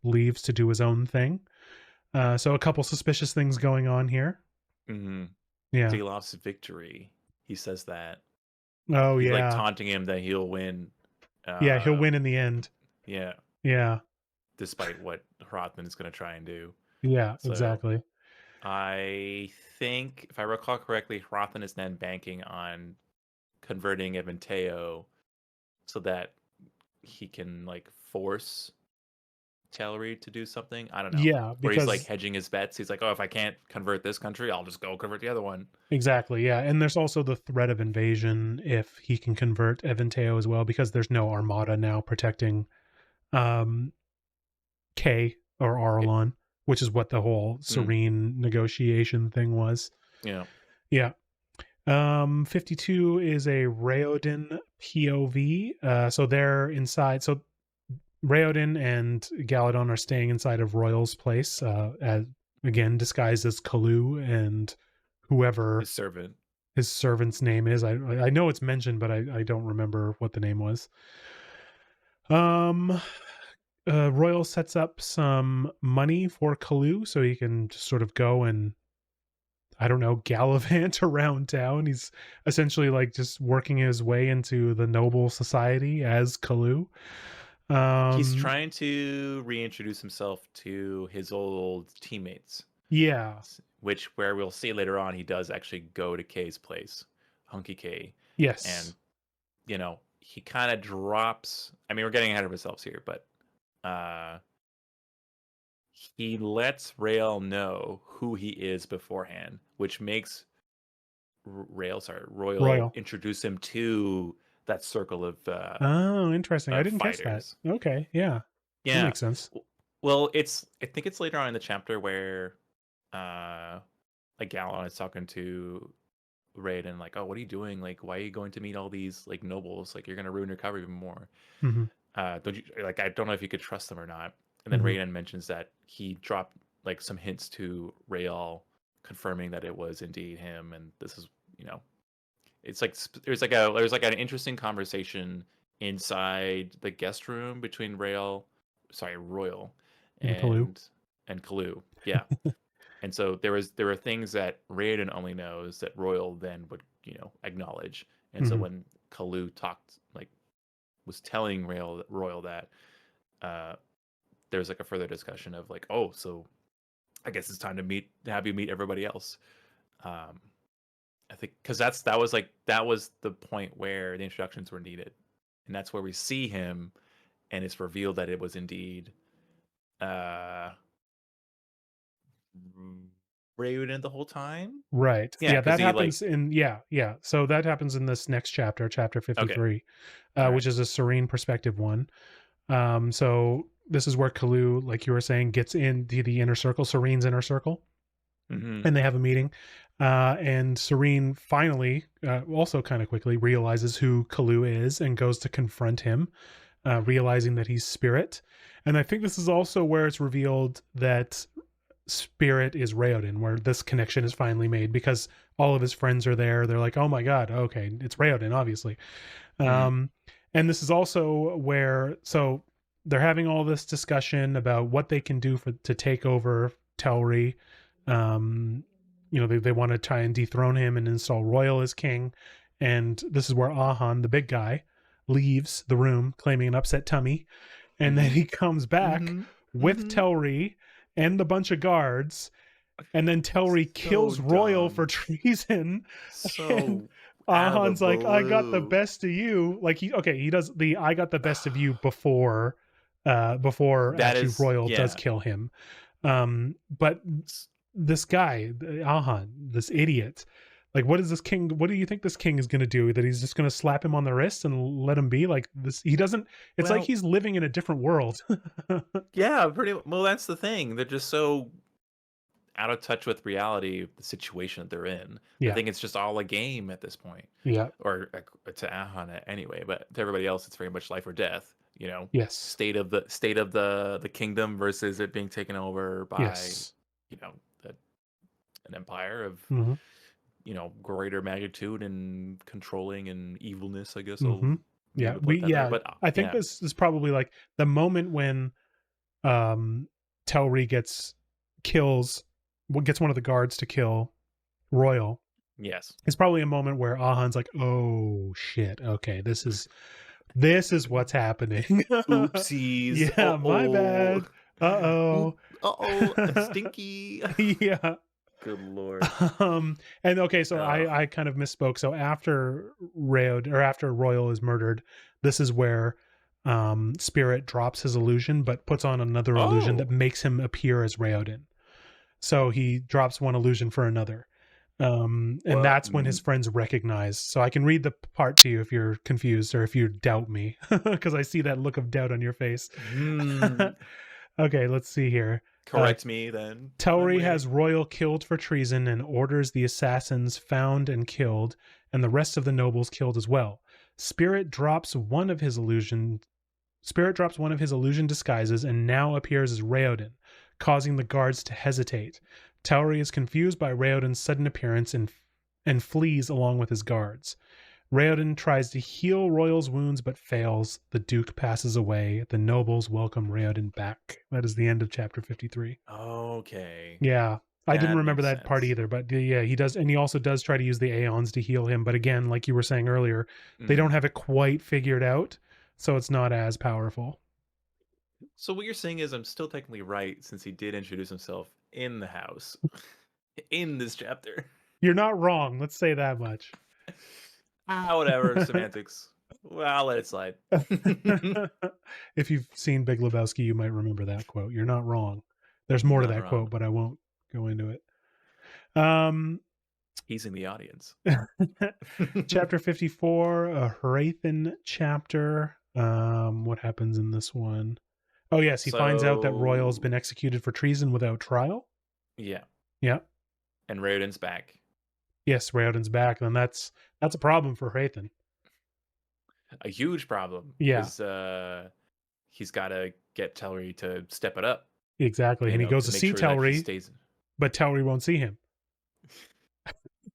leaves to do his own thing. So a couple suspicious things going on here. Mhm. Yeah. Dilof's victory. He says that. Oh He's like yeah. taunting him that he'll win. Yeah, he'll Uh, win in the end. yeah, Yeah. despite what Hrothman is going to try and do. Yeah, So exactly. I think, if I recall correctly, Hrothman is then banking on converting Eventeo so that he can like force Telri to do something. I don't know. Yeah, Or he's like because hedging his bets. He's like, oh, if I can't convert this country, I'll just go convert the other one. exactly, yeah. And there's also the threat of invasion if he can convert Eventeo as well, because there's no armada now protecting um K or It, Arlon, which is what the whole mm, serene negotiation thing was. yeah. Yeah. 52 is a Raoden POV. So they're inside. So Raoden and Galadon are staying inside of Royal's place, as again disguised as Kalu and whoever His servant. his servant's name is. I know it's mentioned, but I don't remember what the name was. Um, Royal sets up some money for Kalu so he can just sort of go and, I don't know, gallivant around town. He's essentially like just working his way into the noble society as Kalu. He's Um, trying to reintroduce himself to his old teammates, yeah, which where we'll see later on he does actually go to Kay's place, Hunky K, yes, and he kind of drops. I mean, we're getting ahead of ourselves here, but uh, he lets Rael know who he is beforehand, which makes Royal Royal. introduce him to that circle Oh, interesting. I of didn't catch that. fighters. Okay, yeah, that Yeah. makes sense. Well, I think it's later on in the chapter where uh like Galon is talking to Raiden like, "Oh, what are you doing? Like, why are you going to meet all these like nobles? Like, you're gonna ruin your cover even more. Hmm. Don't you like? I don't know if you could trust them or not." And then Hmm. Raiden mentions that he dropped like some hints to Rael, confirming that it was indeed him, and this is it's like there's like an interesting conversation inside the guest room between Royal, And Kalu. and Kalu. Yeah. And so there were things that Raiden only knows that Royal then would, acknowledge. And so Hmm. when Kalu talked, like, was telling Royal that, uh, there's like a further discussion of like, oh, so I guess it's time to have you meet everybody else. Um, I think because that was the point where the introductions were needed, and that's where we see him, and it's revealed that it was indeed uh Raiden the whole time. Right. Yeah, Yeah, because that he like happens in, yeah. So that happens in this next chapter, chapter okay, 53, all right, which is a serene perspective one. So this is where Kalu, like you were saying, gets into the inner circle, Serene's inner circle, mm-hmm. and they have a meeting. And Serene finally, also kind of quickly, realizes who Kalu is and goes to confront him, realizing that he's Spirit. And I think this is also where it's revealed that Spirit is Raoden, where this connection is finally made because all of his friends are there. They're like, oh my God, okay, it's Raoden, obviously. Mm-hmm. Um, and this is also where, so they're having all this discussion about what they can do to take over Telri. Um, they want to try and dethrone him and install Royal as king. And this is where Ahan, the big guy, leaves the room claiming an upset tummy. And then Mm-hmm. he comes back Mm-hmm. with Mm-hmm. Telri and a bunch of guards, and then Telri So kills Royal for dumb. treason. And So out of the Ahan's like, I got the blue. best of you. Like he does the I got the best of you before That actually is, Royal does yeah. kill him. But this guy, Ahan, this idiot, Like, what is this king? What do you think this king is going to do? That he's just going to slap him on the wrist and let him be like this? He doesn't. It's like Well, he's living in a different world. yeah, pretty well. That's the thing. They're just so out of touch with reality, the situation that they're in. They Yeah. think it's just all a game at this point, Yeah. or to Ahana anyway. But to everybody else, it's very much life or death. Yes. State of the kingdom versus it being taken over by, Yes. you know, the, an empire of Hmm. greater magnitude and controlling and evilness. I guess I'll Hmm. be Yeah. able to put that there. But I think yeah, this is probably like the moment when um Telri gets one of the guards to kill Royal. yes. It's probably a moment where Ahan's like, "Oh shit, okay, this is what's happening." Oopsies. Yeah, my Oh. bad. Uh-oh. Oh. Stinky. Yeah. Good lord. And okay, so Ugh. I kind of misspoke. So after Royal is murdered, this is where Spirit drops his illusion but puts on another illusion that Oh. makes him appear as Raoden. So he drops one illusion for another. And Well. that's when his friends recognize. So I can read the part to you if you're confused or if you doubt me, because I see that look of doubt on your face. Hmm. Okay, let's see here. Correct me then. I'm Telri has waiting. Royal killed for treason and orders the assassins found and killed, and the rest of the nobles killed as well. Spirit drops one of his illusion disguises and now appears as Raoden, causing the guards to hesitate. Tauri is confused by Raoden's sudden appearance and flees along with his guards. Raoden tries to heal Royal's wounds but fails. The Duke passes away. The nobles welcome Raoden back. That is the end of chapter 53. Okay. Yeah. I didn't That remember makes that part sense. either, but yeah, he does, and he also does try to use the Aeons to heal him. But again, like you were saying earlier, they don't Hmm. have it quite figured out, so it's not as powerful. So what you're saying is I'm still technically right since he did introduce himself in the house in this chapter. You're not wrong. Let's say that much. Whatever. Semantics. Well, I'll let it slide. If you've seen Big Lebowski, you might remember that quote. You're not wrong. There's more to Not that wrong. quote, but I won't go into it. Um, Teasing the audience. chapter 54, a Hrathen chapter. What happens in this one? Oh, yes, he finds out that Royal's So been executed for treason without trial. yeah, Yeah. and Raoden's back. Yes, Raoden's back, and that's a problem for Hrathen. A huge problem Yeah, because he's got to get Telri to step it up. exactly. And he goes To to make see sure that he Telri, stays. but Telri won't see him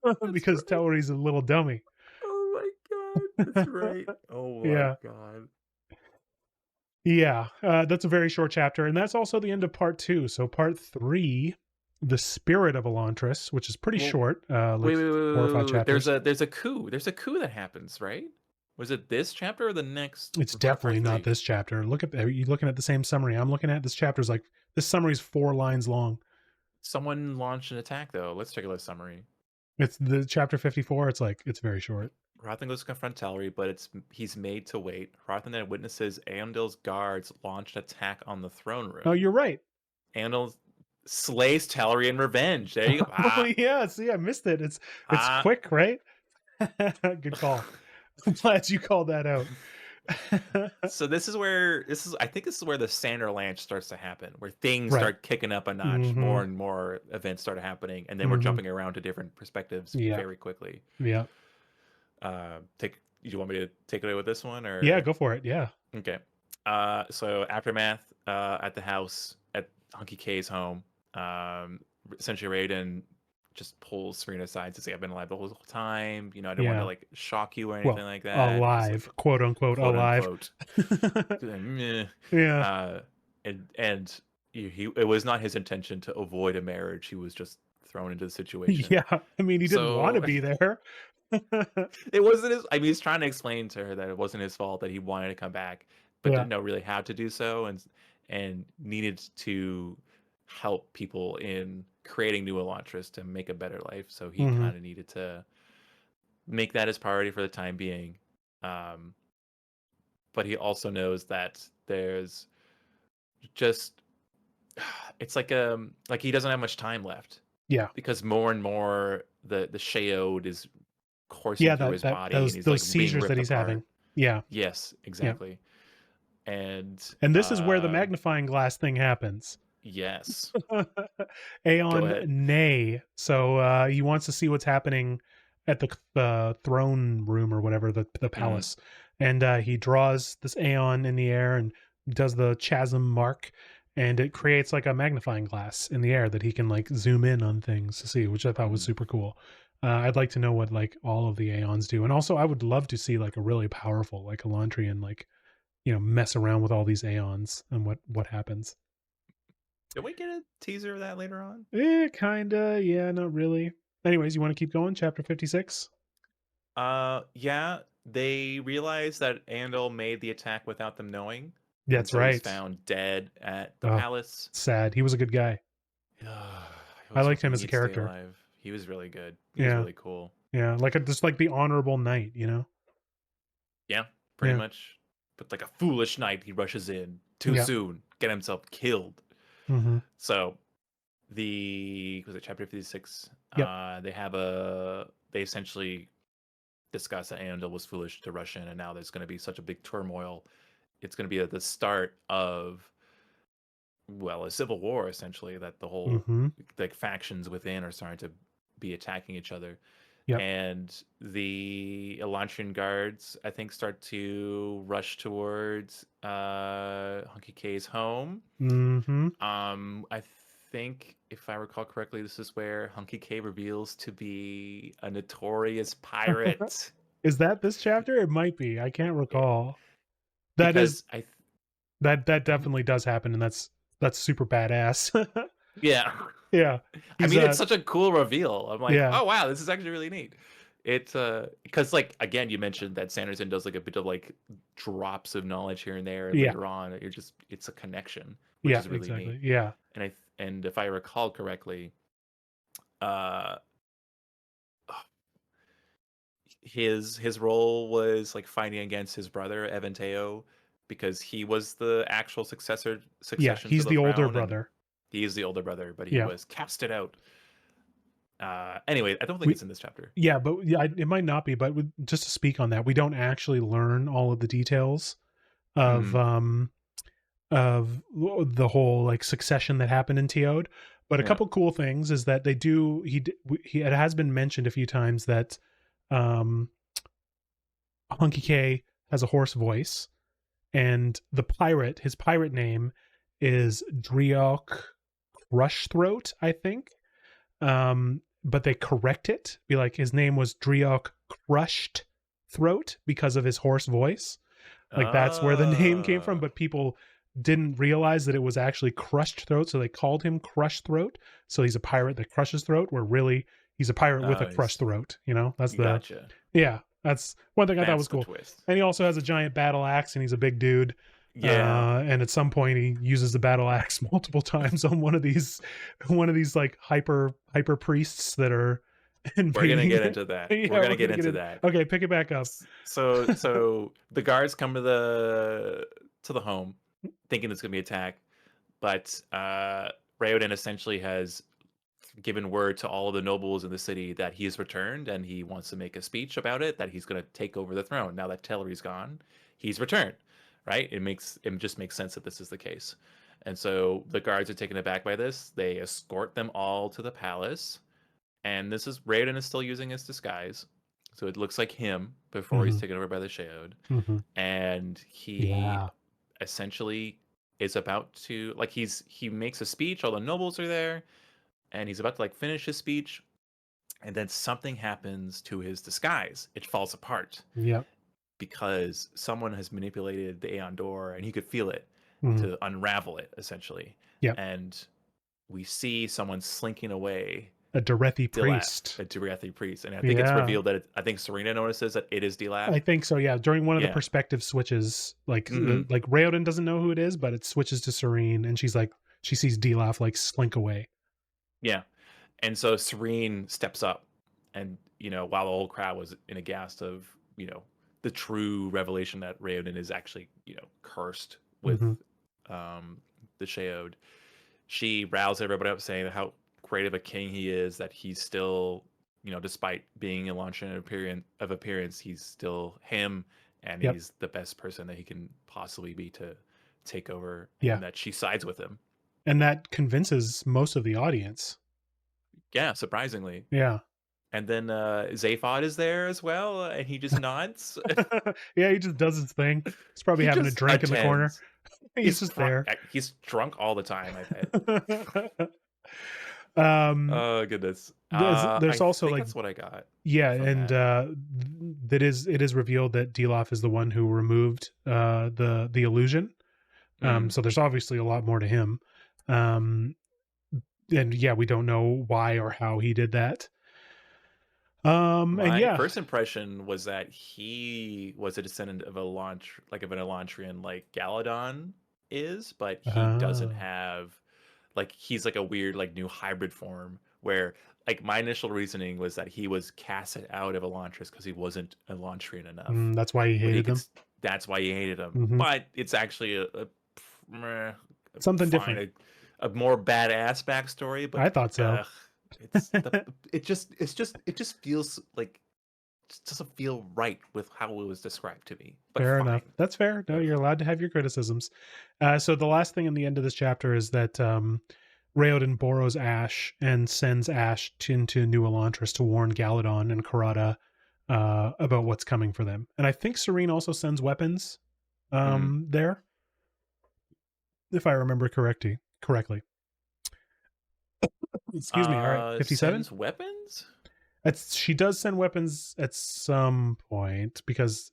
That's because right. Telri's a little dummy. Oh my god, that's right. Oh my Yeah. god. Yeah, that's a very short chapter, and that's also the end of part 2. So part 3, the spirit of Elantris, which is pretty Well, short, like wait, wait, wait, 4 or wait, 5 wait, wait. chapters. There's a coup. There's a coup that happens, right? Was it this chapter or the next It's part definitely not three? this chapter. Look at, are you looking at the same summary I'm looking at? This chapter's like, this summary's 4 lines long. Someone launched an attack though. Let's check out the summary. It's the chapter 54. It's like, it's very short. Hrathen goes to confront Talry, but he's made to wait. Hrathen then witnesses Aemdil's guards launch an attack on the throne Oh, room. you're right. Aemdil slays Talry in revenge. There you go. Oh yeah, see, I missed it. It's Ah. quick, right? Good call. I'm glad you called that out. So I think this is where the Sander Lanch starts to happen, where things Right. start kicking up a notch, Mm-hmm. more and more events start happening, and then we're Mm-hmm. jumping around to different perspectives Yeah. very quickly. Yeah. Take you want me to take it away with this one Yeah, or go for it. Yeah. okay. So aftermath at the house at Hunky K's home. Essentially Raiden just pulls Serena aside to say, "I've been alive the whole time. I don't want to Yeah. like shock you or anything Well, like that. Just like alive, quote unquote, quote alive. unquote." Meh. Yeah. Uh, and it was not his intention to avoid a marriage. He was just thrown into the situation. Yeah. I mean, he didn't want to So be there. it wasn't his. I mean, he's trying to explain to her that it wasn't his fault that he wanted to come back, but Yeah. didn't know really how to do so, and needed to help people in creating new Elantris to make a better life. So he Hmm. kind of needed to make that his priority for the time being. Um, but he also knows that there's just it's like he doesn't have much time left. Yeah. because more and more the Sheod is coursing Yeah, through that his that body and those he's those like being seizures that ripped he's having. apart. Yeah. Yes, Yeah. exactly. And And this is where the magnifying glass thing happens. yes. Go Aeon ahead. Nay. So he wants to see what's happening at the throne room or whatever, the Mhm. palace. And he draws this Aeon in the air and does the chasm mark. And it creates like a magnifying glass in the air that he can like zoom in on things to see, which I thought was Mhm. super cool. I'd like to know what like all of the Aeons do. And also I would love to see like a really powerful like Elantrian like, mess around with all these Aeons and what happens. Did we get a teaser of that later on? Kinda. Yeah, not really. Anyways, you want to keep going? Chapter 56? Yeah, they realized that Andal made the attack without them knowing, and That's so he's right. found dead at the Oh, palace. sad. He was a good guy. I I was liked him hoping as a he'd stay character. alive. He was really good. He was Yeah. really cool. Yeah. Like just like the honorable knight, you know? Yeah, pretty Yeah. much. But like a foolish knight, he rushes in too Yeah. soon, get himself killed. Mm-hmm. So the was it chapter 56? Yep. They essentially discuss that Andal was foolish to rush in, and now there's going to be such a big turmoil. It's going to be at the start of a civil war essentially, that the whole Mm-hmm. like factions within are starting to be attacking each other. Yep. And the Elantrian guards, I think, start to rush towards Hunky K's home. Mm-hmm. I think, if I recall correctly, this is where Hunky K reveals to be a notorious pirate. Is that this chapter? It might be. I can't Eh, recall. That is because I that Mhm. definitely does happen, and that's super badass. Yeah. Yeah. I He's mean, it's such a cool reveal. I'm like, yeah. oh wow, this is actually really neat. It's because like again, you mentioned that Sanderson does like a bit of like drops of knowledge here and there, and Yeah. later on, it's a connection, which Yeah, is really neat. exactly. Yeah. And if I recall correctly, uh, his role was like fighting against his brother Evanteo, because he was the actual Yeah, succession to he's the the older throne, and brother. he is the older brother, but he Yeah. was casted out. Anyway, I don't think We it's in this chapter. Yeah, but yeah, it might not be. But just to speak on that, we don't actually learn all of the details of Hmm. the whole like succession that happened in Teod. But a Yeah. couple cool things is that they do it has been mentioned a few times that um Hunky K has a hoarse voice, and his pirate name is Driok Crushthroat, I think. But they correct it, be like his name was Driok Crushed Throat because of his hoarse voice. Like that's where the name came from, Oh, but people didn't realize that it was actually Crushed Throat, so they called him Crushed Throat. So he's a pirate that crushes throat, where really he's a pirate with a crushed throat. That's the gotcha. yeah. That's one thing I thought was That's the cool. twist. And he also has a giant battle axe, and he's a big dude. Yeah, And at some point, he uses the battle axe multiple times on one of these like hyper priests that are we're gonna invading. get into that. We're Yeah, gonna we're get gonna get into it. that. Okay, pick it back up. So the guards come to the home, thinking it's gonna be attacked, but Raoden essentially has given word to all of the nobles in the city that he has returned, and he wants to make a speech about it, that he's going to take over the throne now that Tellery's gone. He's returned, right? It just makes sense that this is the case. And so the guards are taken aback by this. They escort them all to the palace, and this is Raoden is still using his disguise, so it looks like him before he's Hmm. taken over by the Sheod. Hmm. And he Yeah. essentially is about to like he makes a speech. All the nobles are there, and he's about to like finish his speech, and then something happens to his disguise. It falls apart Yep. because someone has manipulated the Aeon door, and he could feel it Hmm. to unravel it essentially. Yep. And we see someone slinking away. A Derethi Dilaf, priest. a Durathi priest, and I think it's Yeah. revealed that I think Serena notices that it is Dilaf. I think so. Yeah. During one of the Yeah. perspective switches, Hmm. like Raoden doesn't know who it is, but it switches to Serene, and she sees Dilaf like slink away. Yeah. And so Serene steps up, and while the whole crowd was in a ghast of the true revelation that Raoden is actually cursed with Hmm. the Sheod, she roused everybody up, saying how great of a king he is, that he's still, despite being a launch in appearance, he's still him, and Yep. he's the best person that he can possibly be to take over, Yeah. and that she sides with him. And that convinces most of the audience. Yeah, surprisingly. Yeah. And then Zaphod is there as well, and he just nods. Yeah, he just does his thing. He's probably He having a just drink in the corner. attends. He's just there. He's drunk all the time, I bet. um Oh goodness. there's I also think like, that's what I got yeah, from and that. it is revealed that Dilaf is the one who removed the illusion. Mm, So there's obviously a lot more to him. Um and yeah, we don't know why or how he did that. And my yeah. first impression was that he was a descendant of of an Elantrian like Galadon is, but he doesn't uh, have, like, he's like a weird like new hybrid form where, like, my initial reasoning was that he was casted out of Elantris because he wasn't Elantrian enough. that's why he But he hated could them. that's why he hated him. Hmm. But it's actually a meh, Something fine, different. a more badass backstory, but I thought so. it's it just feels like, just doesn't feel right with how it was described to me. But Fair enough. fine. That's fair. No, Ugh. you're allowed to have your criticisms. So the last thing in the end of this chapter is that Raoden borrows Ash and sends Ash into New Elantris to warn Galadon and Karada about what's coming for them. And I think Serene also sends weapons Mhm. there, if I remember correctly. Excuse me. All right, 57. Sends weapons She does send weapons at some point because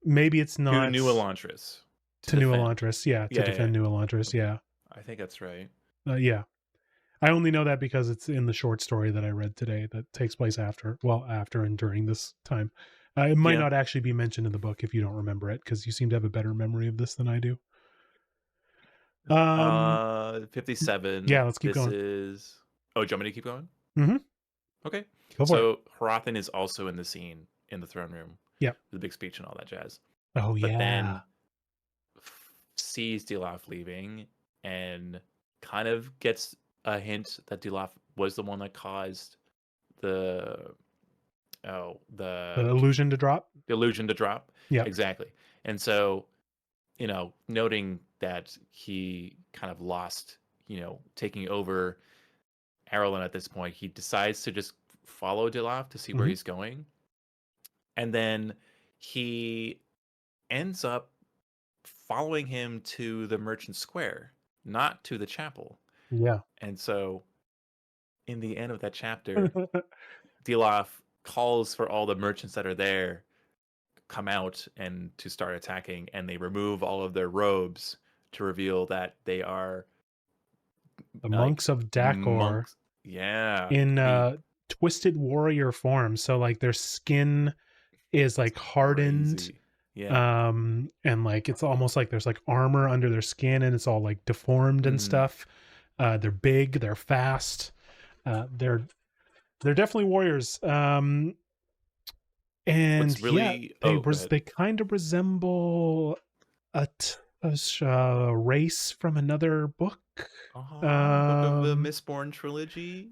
maybe it's to not New Elantris to to New defend. Elantris. Yeah, to Yeah, yeah. defend New Elantris. Okay. Yeah, I think that's right. yeah. I only know that because it's in the short story that I read today that takes place after and during this time. It might Yeah. not actually be mentioned in the book if you don't remember it, because you seem to have a better memory of this than I do. 57. Yeah, let's keep This going. is. Oh, do you want me to keep going? Mm-hmm. Okay. Go for it. So Harathan is also in the scene in the throne room, Yeah. the big speech and all that jazz. Oh But yeah. then sees Dilaf leaving and kind of gets a hint that Dilaf was the one that caused the The the illusion to drop. illusion to drop. Yeah. Exactly. And so, noting that he kind of lost, taking over Arlen at this point, he decides to just follow Dilaf to see where Hmm. he's going. And then he ends up following him to the Merchant Square, not to the chapel. Yeah. And so, in the end of that chapter, Dilaf calls for all the merchants that are there come out and to start attacking, and they remove all of their robes to reveal that they are The like monks of Dakor monks. Yeah, in the twisted warrior form. So like their skin is like hardened, crazy. Yeah. and like it's almost like there's like armor under their skin and it's all like deformed and Mhm. stuff. They're big, they're fast. They're definitely warriors. And What's yeah, really oh, go ahead. they kind of resemble a race from another book. Book of the Um, Mistborn trilogy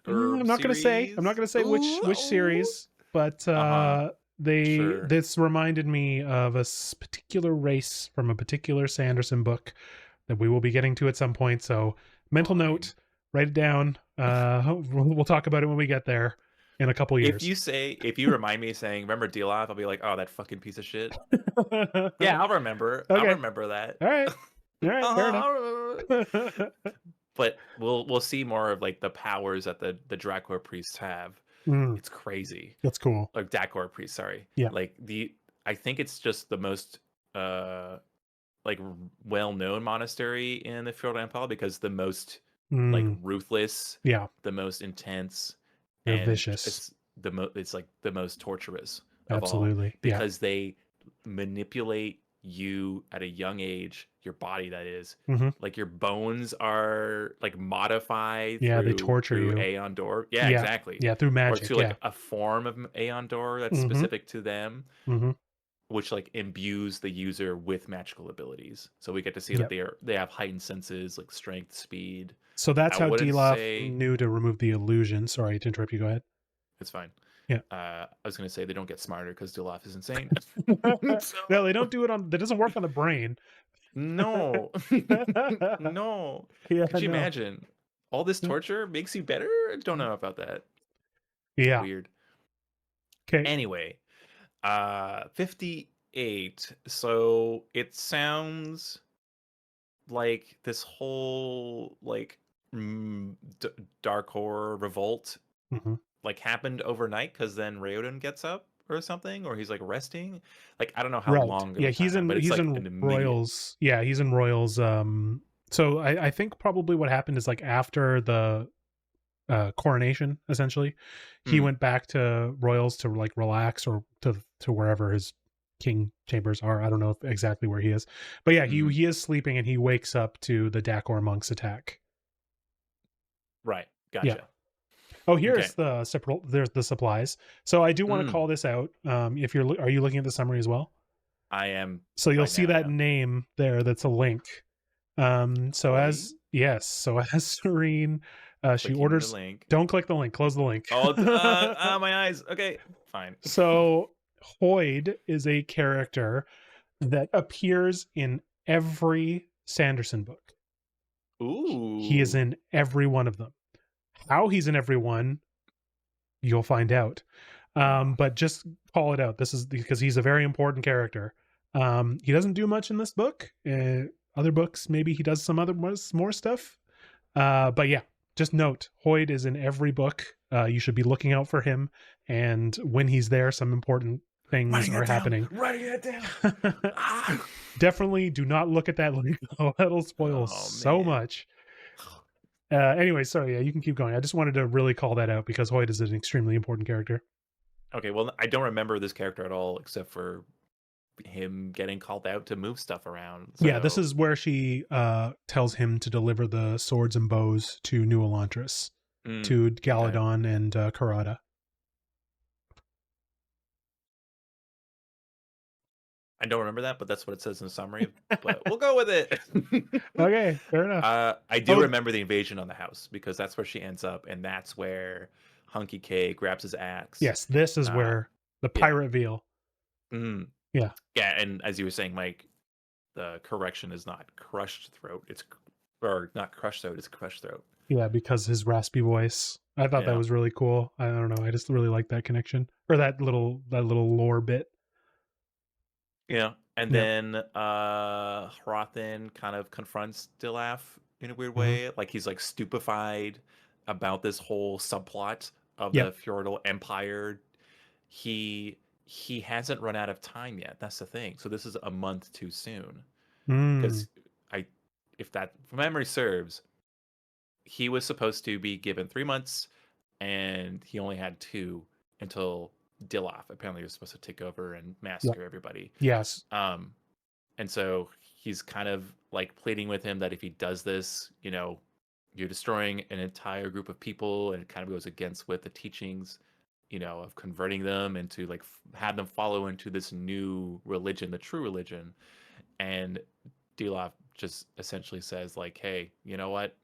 or I'm not gonna say. I'm not series. gonna say Ooh, which oh. series, but Uh-huh. Sure. this reminded me of a particular race from a particular Sanderson book that we will be getting to at some point. So mental Fine. note, write it down. We'll talk about it when we get there in a couple years. If you remind me saying, remember Dilaf, I'll be like, oh, that fucking piece of shit. Yeah, I'll remember. I'll Okay. remember that. All right. All right. Fair enough. I'll remember. But we'll see more of like the powers that the Dracor priests have. It's crazy. That's cool. Like Dakor priests, sorry. Yeah. Like I think it's just the most like well-known monastery in the Fjord Empire because the most like ruthless, Yeah. the most intense, They're and vicious. it's like the most torturous of all Absolutely. Yeah. because they manipulate you at a young age, your body that is. Hmm. Like your bones are like modified Yeah. They torture through you. Aeon Door. Yeah, Yeah. exactly. Yeah. Through Or magic. to Yeah. like a form of Aeon Door that's Hmm. specific to them, Hmm. which like imbues the user with magical abilities. So we get to see that Yep. they have heightened senses like strength, speed, So that's I how wouldn't Dilaf say knew to remove the illusion. Sorry to interrupt you. Go ahead. it's fine. Yeah. I was gonna say they don't get smarter because Dilaf is insane. So No, they don't do it on. That doesn't work on the brain. no, no. Yeah, Could you no. imagine? All this torture makes you better? I don't know about that. Yeah. Weird. Okay. Anyway, 58. So it sounds like this whole like dark horror revolt Mm-hmm. like happened overnight because then Raoden gets up or something, or he's like resting. Like I don't know how Right. long of Yeah, a time, but it's he's like in an immediate. Royals. Yeah, he's in Royals. So I think probably what happened is like after the coronation, essentially, he Mm, went back to Royals to like relax or to wherever his king chambers are. I don't know if exactly where he is, but yeah, mm, he is sleeping and he wakes up to the Dakor monks attack. right, Yeah. gotcha. Oh, Okay. here's the separate. There's the supplies. So I do want to Mm, call this out. If you're, are you looking at the summary as well? I am So you'll right see now. that Yeah. name there. That's a link. So Hoy, as yes, so as Serene, she clicking the orders. link. Don't click the link. Close the link. Oh, my eyes. Okay, fine. So Hoyd is a character that appears in every Sanderson book. He is Ooh. in every one of them. How he's in every one, you'll find out. Oh. But just call it out. This is because he's a very important character. He doesn't do much in this book. Other books, maybe he does some other more stuff. But yeah, just note Hoyd is in every book. You should be looking out for him, and when he's there, some important things Writing are it down. happening. Writing it down. Ah. Definitely do not look at that link. That'll spoil Oh so man. much. Anyway, sorry, yeah, you can keep going. I just wanted to really call that out because Hoyd is an extremely important character. Okay, well, I don't remember this character at all, except for him getting called out to move stuff around. Yeah, this So, is where she tells him to deliver the swords and bows to New Elantris, to okay. Galadon and Karada. I don't remember that, but that's what it says in the summary. But we'll go with it. Okay, fair enough. I do Oh, remember the invasion on the house because that's where she ends up, and that's where Hunky K grabs his axe. yes, this is Uh, where the yeah. pirate veil. Mm, Yeah, yeah, and as you were saying, Mike, the correction is not crushed throat. Or not crushed throat. It's crushed throat. yeah, because his raspy voice. I thought that Yeah. was really cool. I don't know. I just really like that connection or that little lore bit. Yeah. And Yeah. then Hrothin kind of confronts Dilaf in a weird Hmm. way. Like he's like stupefied about this whole subplot of Yep. the feudal empire. He hasn't run out of time yet. That's the thing. So this is a month too soon. Mm. Because I if that if memory serves, he was supposed to be given 3 months and he only had two until Dilaf apparently was supposed to take over and Yep. massacre everybody. Yes. Um, and so he's kind of like pleading with him that if he does this, you're destroying an entire group of people, and it kind of goes against with the teachings, of converting them into like have them follow into this new religion, the true religion. And Dilaf just essentially says like, "Hey, you know what?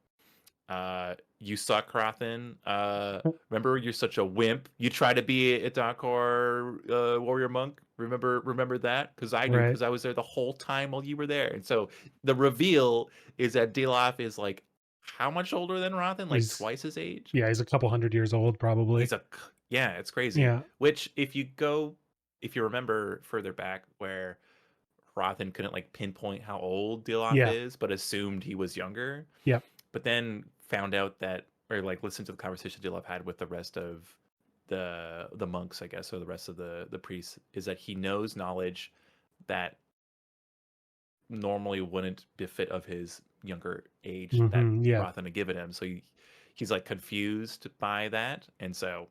You suck, Crothin. Remember, you're such a wimp. You try to be a Dakar warrior monk. Remember that? Because I do, Right. because I was there the whole time while you were there. And so the reveal is that Dilaf is like how much older than Rothin? Like He's twice his age. yeah, he's a couple hundred years old probably. Yeah, it's crazy. Yeah. Which if you remember further back where Rothin couldn't like pinpoint how old Dilaf Yeah. is, but assumed he was younger, Yep. but then found out that or like listened to the conversation Dilaf had with the rest of the monks, I guess, or the rest of the priests, is that he knows knowledge that normally wouldn't befit of his younger age that Hmm. Yeah. Rothan had given him. So he's like confused by that. And so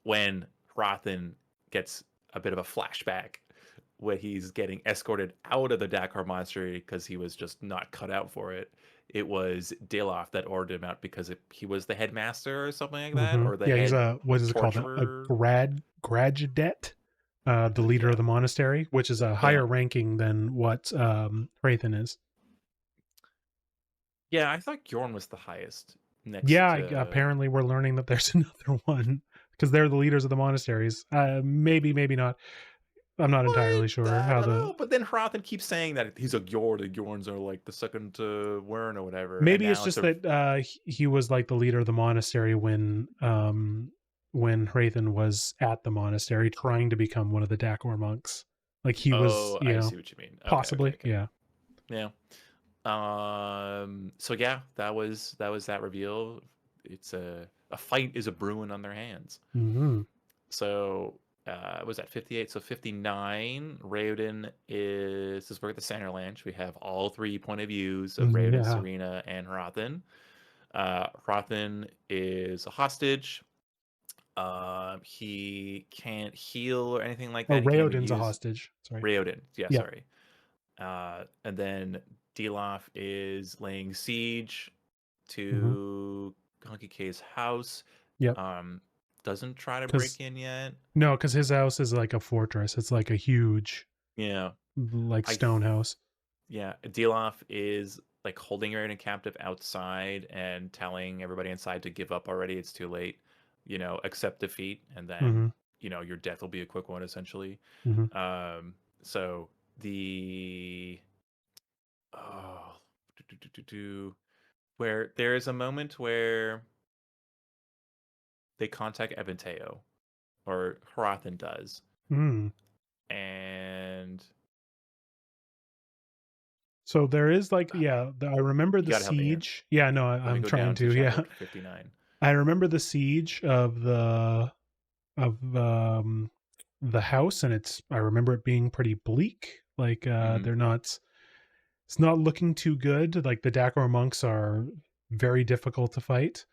when Rothan gets a bit of a flashback where he's getting escorted out of the Dakar monastery because he was just not cut out for it. It was Dilaf that ordered him out because he was the headmaster or something like that, Hmm. or the Yeah, he's head a what is it called? A torturer. graduate, the leader of Yeah, the monastery, which is a yeah, higher ranking than what Hrathen is. Yeah, I thought Bjorn was the highest next Yeah, to. apparently we're learning that there's another one because they're the leaders of the monasteries. Maybe, maybe not. I'm not What? entirely sure I how don't the. know. But then Hrathen keeps saying that he's a Gjord. The Gjorns are like the second Wern or whatever. And Maybe it's now it's just a. that he was like the leader of the monastery when Hrathen was at the monastery trying to become one of the Dakor monks. Like he was, Oh, I see what you mean. Okay, okay, possibly, okay. yeah. Yeah. So yeah, that was that reveal. It's a fight is a brewing on their hands. Hmm. So was that 58? So 59, Raoden is we're at the center Lanch. We have all three point of views of Raoden, Yeah. Serena, and Hrathen. Hrathen is a hostage. He can't heal or anything like Oh, that. He can even Raoden's a use hostage. Sorry. Raoden. Yeah, Yeah. sorry. And then Dilaf is laying siege Hmm. to Hunky K's house. Yep. Um, doesn't try to Because break in yet. no, because his house is like a fortress. It's like a huge, Yeah, like I stone house. yeah. Dilaf is like holding Raiden captive outside and telling everybody inside to give up already. It's too late. Accept defeat, and then Hmm. your death will be a quick one, essentially. Hmm. So the oh, where there is a moment where they contact Eventeo, or Harathan does, Mm. and So there is like, yeah, I remember you the got to help me here. siege. Yeah, no, Let me I'm go trying down to to. Yeah, chapter 59. I remember the siege of the house, and I remember it being pretty bleak. Like Mm-hmm. they're not. It's not looking too good. Like the Dakor monks are very difficult to fight.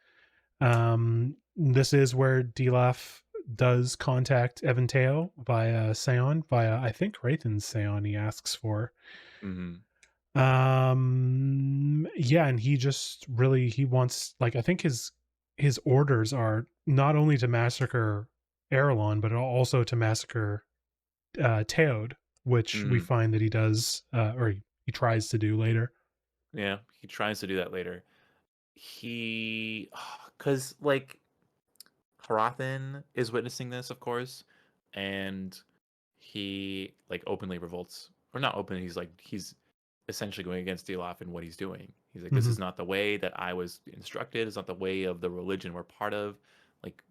This is where Dilaf does contact Eventeo via Seon, via I think Raythan's Seon he asks for. Mm-hmm. Yeah, and he just really he wants, like, I think his orders are not only to massacre Erelon, but also to massacre Teod, which we Mm-hmm. find that he does, or he tries to do later. Yeah, he tries to do that later. Because like Harathan is witnessing this, of course, and he like openly revolts, or not openly. He's essentially going against Dilaf and what he's doing. He's like, this Hmm. is not the way that I was instructed. It's not the way of the religion we're part of. Like,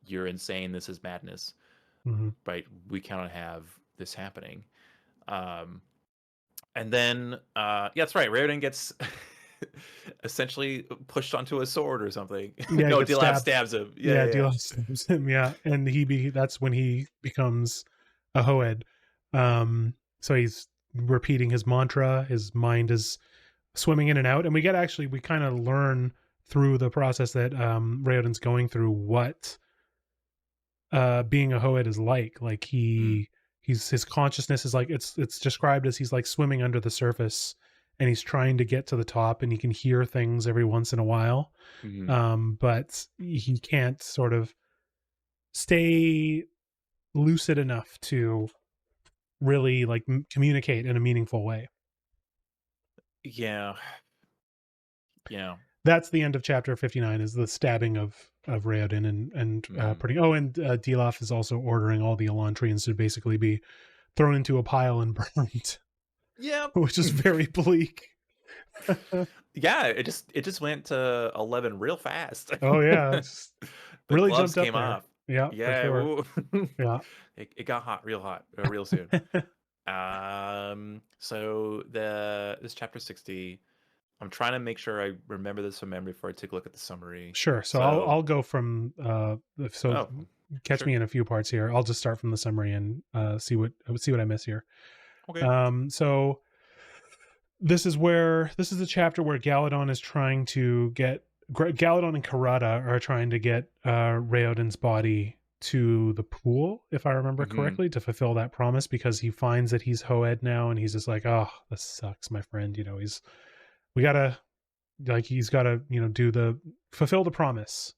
you're insane. This is madness. Hmm. Right? We cannot have this happening. Um, and then, yeah, that's right. Raoden gets essentially pushed onto a sword or something. Yeah, he No, gets Dilaf stabbed. stabs him. Yeah, Yeah, yeah, yeah. Dilaf stabs him. Yeah, and that's when he becomes a Hoed. So he's repeating his mantra. His mind is swimming in and out, and we kind of learn through the process that Raoden's going through what being a Hoed is like Mm, his consciousness is like it's described as he's like swimming under the surface, and he's trying to get to the top, and he can hear things every once in a while, mm-hmm. but he can't sort of stay lucid enough to really like communicate in a meaningful way. Yeah, yeah. That's the end of chapter 59, is the stabbing of Raoden, and Mm-hmm. putting, oh, and Dilaf is also ordering all the Elantrians to basically be thrown into a pile and burned, Yep. which is very bleak. Yeah, it just went to 11 real fast. Oh yeah, it's The really gloves jumped up came there. off. Yeah, for Yeah, sure. ooh. Yeah. It got hot, real soon. So this chapter 60, I'm trying to make sure I remember this from memory before I take a look at the summary. Sure. So So, I'll go from so oh, catch sure. me in a few parts here. I'll just start from the summary and see what I miss here. Okay. So this is the chapter where Galadon is trying to get Galadon and Karada are trying to get Raoden's body to the pool, if I remember Mm-hmm. correctly, to fulfill that promise, because he finds that he's Hoed now, and he's just like, oh, this sucks, my friend. We gotta, like, he's gotta, do the fulfill the promise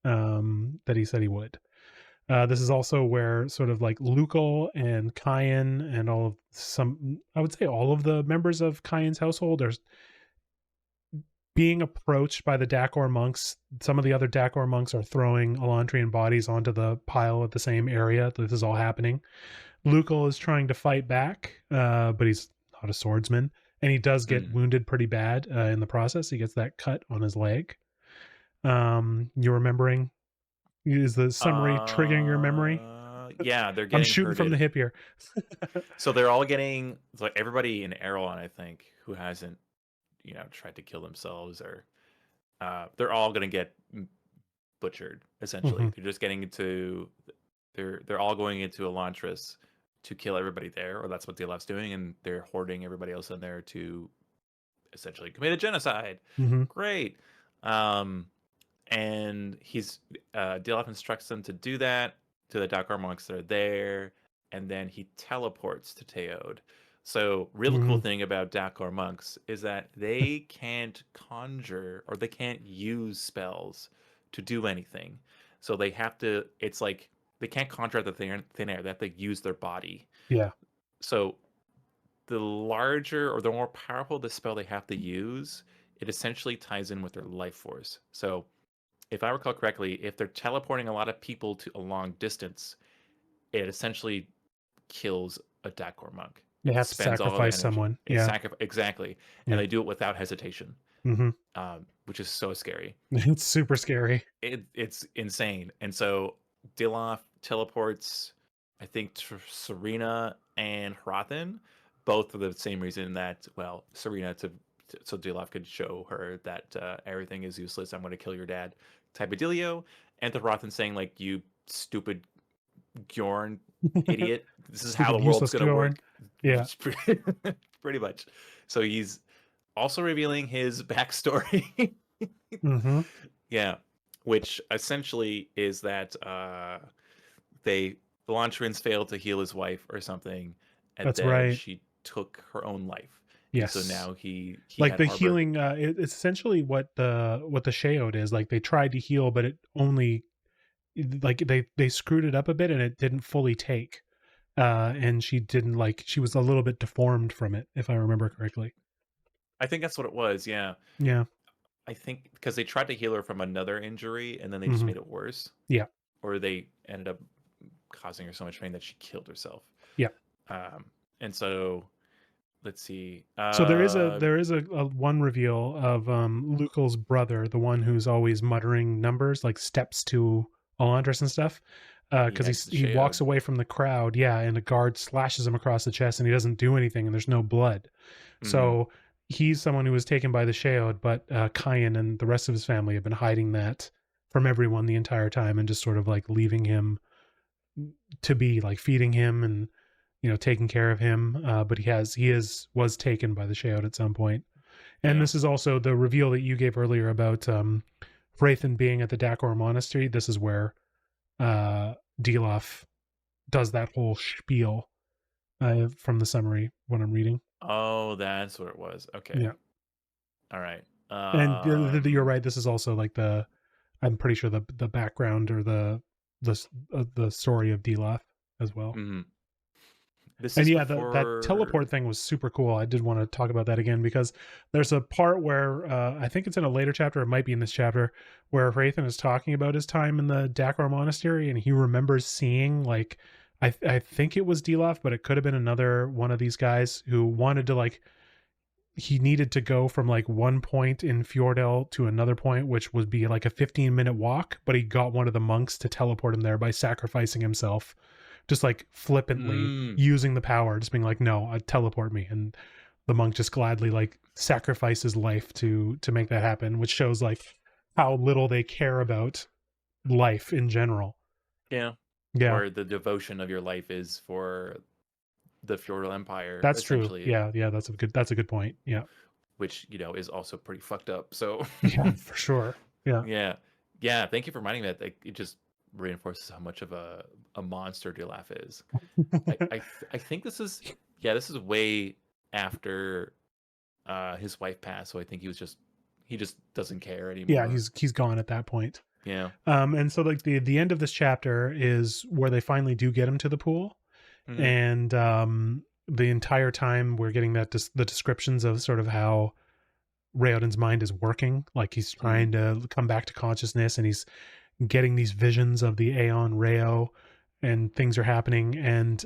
that he said he would. This is also where sort of like Lukel and Kyan and I would say all of the members of Kyan's household are being approached by the Dakor monks. Some of the other Dakor monks are throwing Elantrian bodies onto the pile at the same area that this is all happening. Lukel is trying to fight back, but he's not a swordsman, and he does get wounded pretty bad in the process. He gets that cut on his leg. You're remembering? Is the summary triggering your memory? Yeah, they're I'm getting shooting from the hip here. So they're all getting, like, everybody in Erewhon, I think, who hasn't, tried to kill themselves, or they're all gonna get butchered. Essentially, they're just getting into, they're all going into Elantris to kill everybody there, or that's what Dilaf's doing, and they're hoarding everybody else in there to essentially commit a genocide. Great. And Dilaf instructs them to do that to the Dakar monks that are there, and then he teleports to Teod. So, real cool thing about Dakar monks is that they can't conjure, or they can't use spells to do anything. So they have to. It's like they can't conjure out the thin air. They have to use their body. Yeah. So the larger or the more powerful the spell they have to use, it essentially ties in with their life force. So if I recall correctly, if they're teleporting a lot of people to a long distance, it essentially kills a Dakor monk. They have to sacrifice someone. Yeah. Exactly. And they do it without hesitation, which is so scary. It's super scary. It's insane. And so Dilaf teleports, I think, to Serena and Hrathen, both for the same reason that, well, Serena so Dilaf could show her that everything is useless. I'm going to kill your dad, type of dealio. And to Hrathen saying, like, you stupid Gjorn idiot. This is how the world's going to work. Yeah. Pretty much. So he's also revealing his backstory. Yeah. Which essentially is that the Elantrians failed to heal his wife or something. And That's then right. she took her own life. Yes. And so now he like the healing. It's essentially what the Sheod is. Like they tried to heal, but it only, like they screwed it up a bit and it didn't fully take. And she was a little bit deformed from it, if I remember correctly. I think that's what it was. Yeah. Yeah. I think because they tried to heal her from another injury and then they just made it worse. Yeah. Or they ended up causing her so much pain that she killed herself. Yeah. And so let's see. So there is a one reveal of Lukel's brother, the one who's always muttering numbers, like steps to Elantris and stuff. Because he walks away from the crowd, and a guard slashes him across the chest, and he doesn't do anything, and there's no blood. So he's someone who was taken by the Sheod, but Kyan and the rest of his family have been hiding that from everyone the entire time, and just sort of like leaving him to be, like feeding him and taking care of him. But he was taken by the Sheod at some point. And this is also the reveal that you gave earlier about Hrathen being at the Dakor monastery. This is where Dilaf does that whole spiel from the summary when I'm reading. Oh, that's what it was. Okay. Yeah. All right. And you're right. This is also like I'm pretty sure the background or the story of Dilaf as well. That teleport thing was super cool. I did want to talk about that again because there's a part where I think it's in a later chapter, it might be in this chapter, where Hrathen is talking about his time in the Dakar monastery, and he remembers seeing, like, I think it was Dilaf, but it could have been another one of these guys who wanted to, like, he needed to go from like one point in Fjordell to another point, which would be like a 15-minute walk, but he got one of the monks to teleport him there by sacrificing himself. Just like flippantly using the power, just being like, no, teleport me. And the monk just gladly like sacrificed his life to make that happen, which shows like how little they care about life in general. Yeah. Or the devotion of your life is for the Fjordell Empire. That's true. Yeah, that's a good point. Yeah. Which, is also pretty fucked up. So yeah, for sure. Yeah. Yeah. Thank you for reminding me that. It just reinforces how much of a monster Dilaf is. I think this is way after his wife passed, so I think he just doesn't care anymore. Yeah, he's gone at that point. Yeah. And so like the end of this chapter is where they finally do get him to the pool. And the entire time we're getting the descriptions of sort of how Raoden's mind is working. Like he's trying to come back to consciousness, and he's getting these visions of the Aeon Reo, and things are happening. And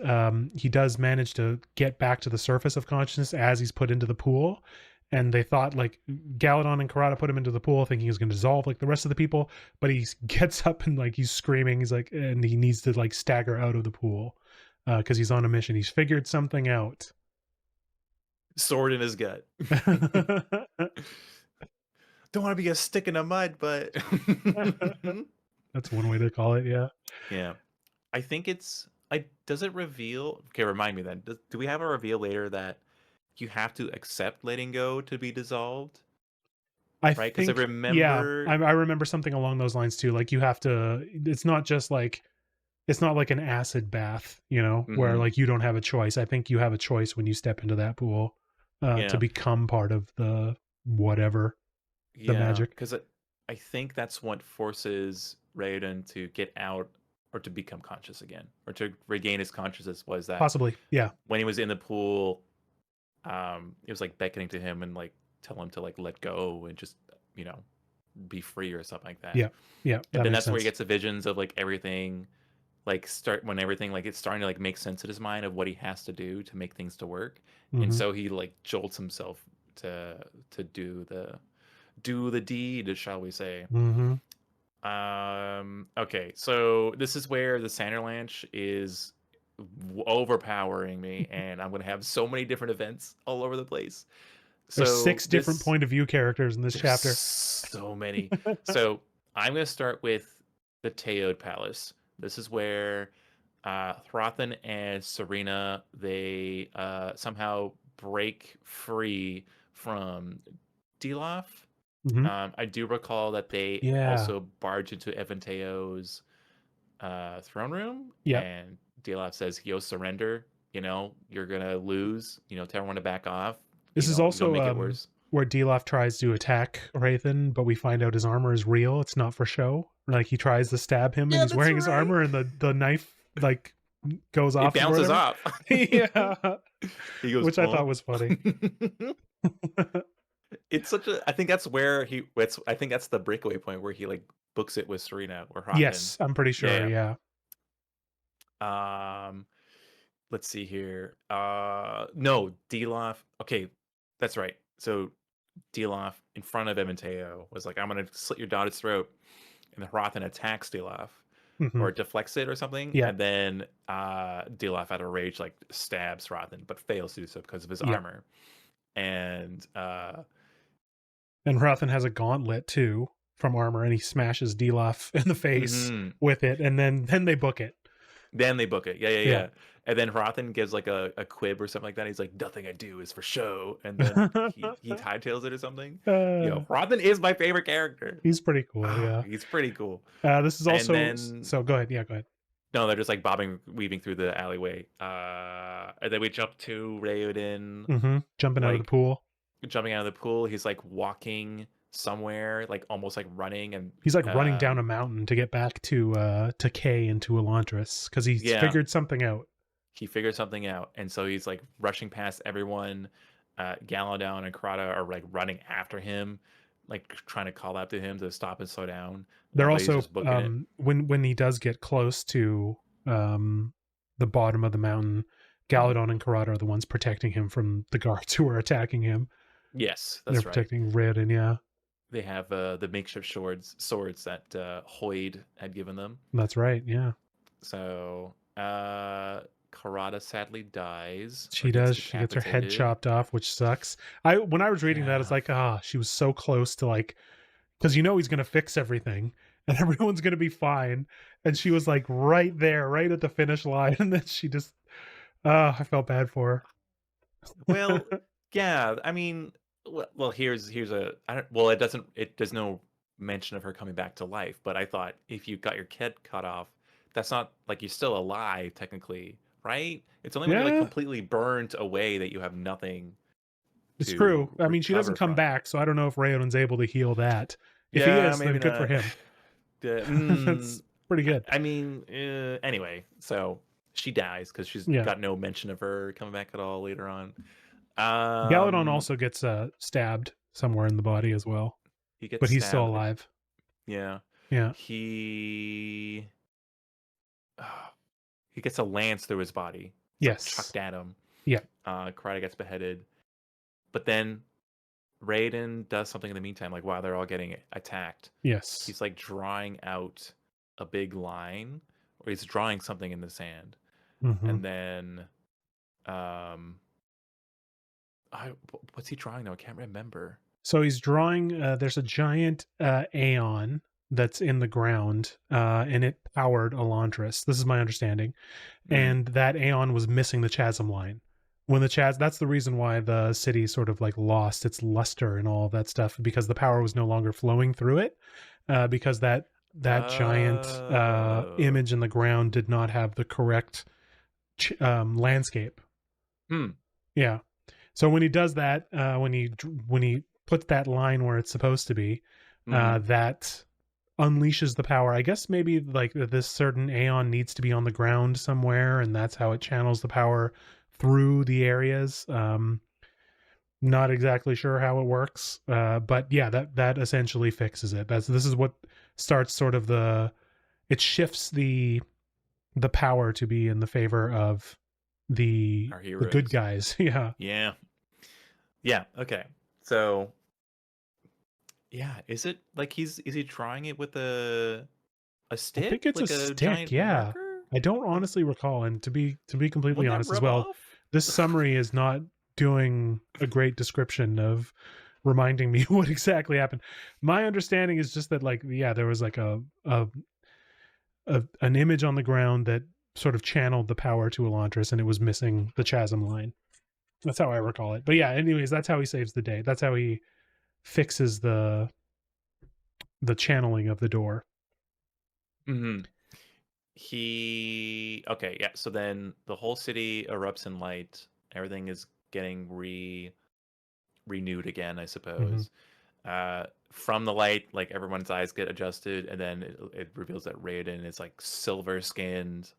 he does manage to get back to the surface of consciousness as he's put into the pool. And they thought, like, Galadon and Karada put him into the pool thinking he was going to dissolve like the rest of the people, but he gets up and like he's screaming. He's like, and he needs to like stagger out of the pool because he's on a mission. He's figured something out. Sword in his gut. Don't want to be a stick in the mud, but That's one way to call it. Yeah. yeah. I think does it reveal? Okay, remind me then. Do we have a reveal later that you have to accept letting go to be dissolved? I Right? Because I think, yeah, remember. I remember something along those lines too. Like you have to, it's not just like, it's not like an acid bath, you know, where Mhm. like you don't have a choice. I think you have a choice when you step into that pool to Yeah. become part of the whatever, the Yeah. magic. Because I think that's what forces Raoden to get out or to become conscious again or to regain his consciousness. Was that Possibly. Yeah. when he was in the pool, it was like beckoning to him and like tell him to like let go and just, you know, be free or something like that. Yeah. Yeah. And That then makes that's where he sense. gets the visions of like everything like when everything like it's starting to like make sense in his mind of what he has to do to make things to work. And Hmm. so he like jolts himself to do the deed, shall we say. Hmm. Okay, so this is where the Sanderlanche is overpowering me, and I'm gonna have so many different events all over the place. There's So 6 different this point of view characters in this there's chapter. so many. So I'm gonna start with the Teod Palace. This is where Throthan and Serena they somehow break free from Dilaf. Hmm. I do recall that they Yeah. also barge into Evanteo's throne room, Yep. and Dilaf says, "Yo, surrender. You know, you're gonna lose. You know, tell everyone to back off. You This is know, don't also make it worse." where Dilaf tries to attack Rathan, but we find out his armor is real. It's not for show. Like he tries to stab him and Yeah, he's that's wearing his right. armor and the knife like goes It off or bounces whatever. off. Yeah. He goes, Which I thought "Huh?" was funny. It's such a. I think that's where he. I think that's the breakaway point where he like books it with Serena or Hrathen. Yes, I'm pretty sure. Yeah, Yeah. yeah. Let's see here. No, Dilaf. Okay, that's right. So Dilaf in front of Evanteo was like, "I'm gonna slit your daughter's throat," and then Hrathen attacks Dilaf Hmm. or deflects it or something, Yeah. and then Dilaf out of rage like stabs Hrathen, but fails to do so because of his Yep. armor. And And Hrathen has a gauntlet too from armor, and he smashes Dilaf in the face mhm. with it, and then they book it. Then they book it. Yeah, yeah, Yeah. yeah. And then Hrathen gives like a quib or something like that. He's like, "Nothing I do is for show." And then he hightails it or something. Yo, Hrathen is my favorite character. He's pretty cool. Ah, Yeah. he's pretty cool. This is And also, then so go ahead. Yeah, go ahead. no, they're just like weaving through the alleyway. And then we jump to Raoden, Hmm. Jumping out of the like pool. jumping out of the pool. He's like walking somewhere, like almost like running, and He's like running down a mountain to get back to Kay and to Elantris because he's yeah, figured something out. he figures something out, and so he's like rushing past everyone. Galadon and Karada are like running after him, like trying to call out to him to stop and slow down. They're But he's also just booking it. when he does get close to the bottom of the mountain, Galadon and Karada are the ones protecting him from the guards who are attacking him. Yes, They're that's right. protecting Raoden. Yeah, They have the makeshift swords that Hoyd had given them. that's right. Yeah, So Karada sadly dies or she gets does. She gets her head decapitated. chopped off, which sucks. When I was reading that, it's Yeah. like, she was so close to like, because he's gonna fix everything and everyone's gonna be fine, and she was like right there, right at the finish line, and then she just, I felt bad for Well, her. yeah. I mean, well, here's a. I don't. Well, it doesn't. It does no mention of her coming back to life. But I thought if you got your kid cut off, that's not like you're still alive technically, right? It's only when you're like Yeah, completely burnt away that you have nothing it's true. to I mean, she doesn't recover come from. back, so I don't know if Rayoden's able to heal that. If he Yeah, is, then maybe good for not. him. Mm, That's pretty good. I mean, anyway, so she dies because she's Yeah. got no mention of her coming back at all later on. Galadon Um, also gets stabbed, somewhere in the body as well, He gets but he's still stabbed. alive. Yeah. Yeah. He he gets a lance through his body. It's like Yes. chucked at him. Yeah. Karada gets beheaded. But then Raiden does something in the meantime, like while they're all getting attacked. Yes. He's like drawing out a big line, or he's drawing something in the sand. Hmm. And then what's he drawing though? I can't remember. So he's drawing. There's a giant Aeon that's in the ground, and it powered Elantris. This is my understanding, Mm. and that Aeon was missing the chasm line. When the that's the reason why the city sort of like lost its luster and all of that stuff, because the power was no longer flowing through it, because that giant Oh. image in the ground did not have the correct landscape. Hmm. Yeah. So when he does that, when he puts that line where it's supposed to be, Mm-hmm. that unleashes the power. I guess maybe like this certain Aeon needs to be on the ground somewhere, and that's how it channels the power through the areas. Not exactly sure how it works, but yeah, that essentially fixes it. This is what starts sort of it shifts the power to be in the favor of Our the good heroes. guys. Yeah. Yeah. Yeah. Okay. So yeah, is it like is he drawing it with a I think stick, it's a like a stick, giant yeah. marker? I don't honestly recall, and to be completely Wouldn't that honest as rub well, off? this summary is not doing a great description of reminding me what exactly happened. My understanding is just that like yeah, there was like an image on the ground that sort of channeled the power to Elantris, and it was missing the chasm line. That's how I recall it. But yeah, anyways, that's how he saves the day. That's how he fixes the channeling of the door. Hmm. Okay, yeah. So then the whole city erupts in light. Everything is getting renewed again, I Hmm. suppose. From the light, like everyone's eyes get adjusted, and then it reveals that Raiden is like silver skinned,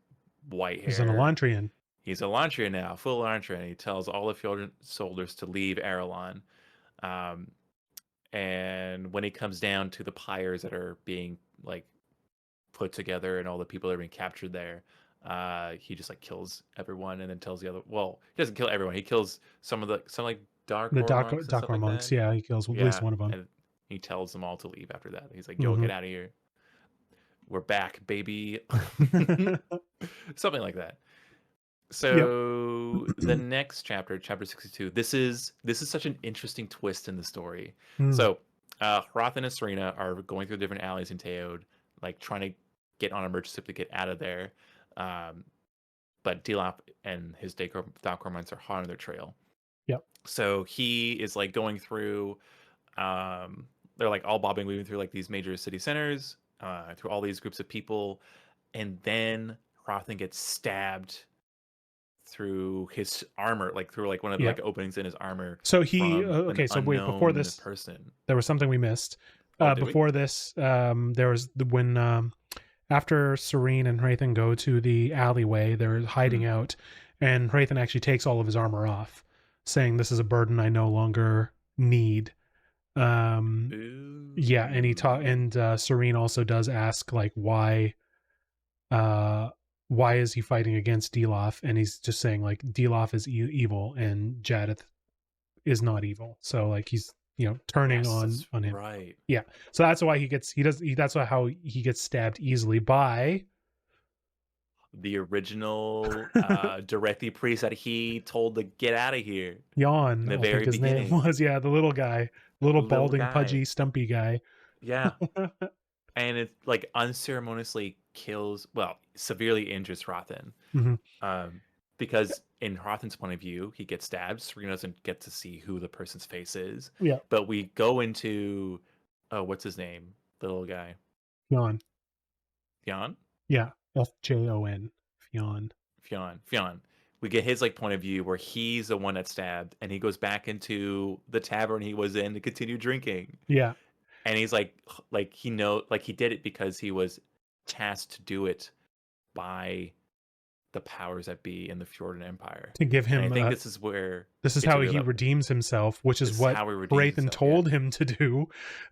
white He's an hair. Elantrian. He's a Elantris now, full Elantris, and he tells all the field soldiers to leave Arelon. Um, and when he comes down to the pyres that are being like put together and all the people that are being captured there, he just like kills everyone and then tells the other. Well, he doesn't kill everyone. He kills some like The Darkor monks and stuff Dakar like that. monks. Yeah, he kills at least Yeah, one of them. and he tells them all to leave after that. He's like, "Yo, Hmm. get out of here. We're back, baby." Something like that. Yep. So the next chapter, chapter 62, this is such an interesting twist in the story. Mm. So Hroth and Serena are going through different alleys in Teod, like trying to get on a merchant ship to get out of there. Um, but Dilaf and his Dalcor mines are hot on their trail. Yep. So he is like going through they're like all bobbing, weaving through like these major city centers, through all these groups of people, and then Hrothgar gets stabbed through his armor, like through like one of the like Yep. openings in his armor So he from an okay. So wait, before unknown this, person. there was something we missed. Oh, did we? Before this, there was when after Serene and Hrathen go to the alleyway, they're hiding Mm. out, and Hrathen actually takes all of his armor off, saying, "This is a burden I no longer need." Yeah, and Ooh. Serene also does ask like uh why is he fighting against Dilaf, and he's just saying like Dilaf is evil and Jadith is not evil, so like he's turning Yes, that's on him. right. Yeah, so that's why that's how he gets stabbed easily by The original directly priest that he told to get out of here in Yawn, the I think very his name beginning. was. Yeah, the little guy, little Little balding guy. pudgy stumpy guy. Yeah. And it like unceremoniously kills, well, severely injures Rothan. Hmm. Um, because in Rothan's point of view, he gets stabbed. Serena doesn't get to see who the person's face is. Yeah, But we go into, oh, what's his name? The little guy. Yawn. Fionn? Yeah, Fjon. Fjon. Fionn. We get his like point of view where he's the one that stabbed and he goes back into the tavern he was in to continue drinking. Yeah. And he's like he did it because he was tasked to do it by the powers that be in the Fjordan Empire. To give And I him think this is where this is it's a how real he up. redeems himself, which is This is what how he redeems Hrathen himself. Yeah. told him to do.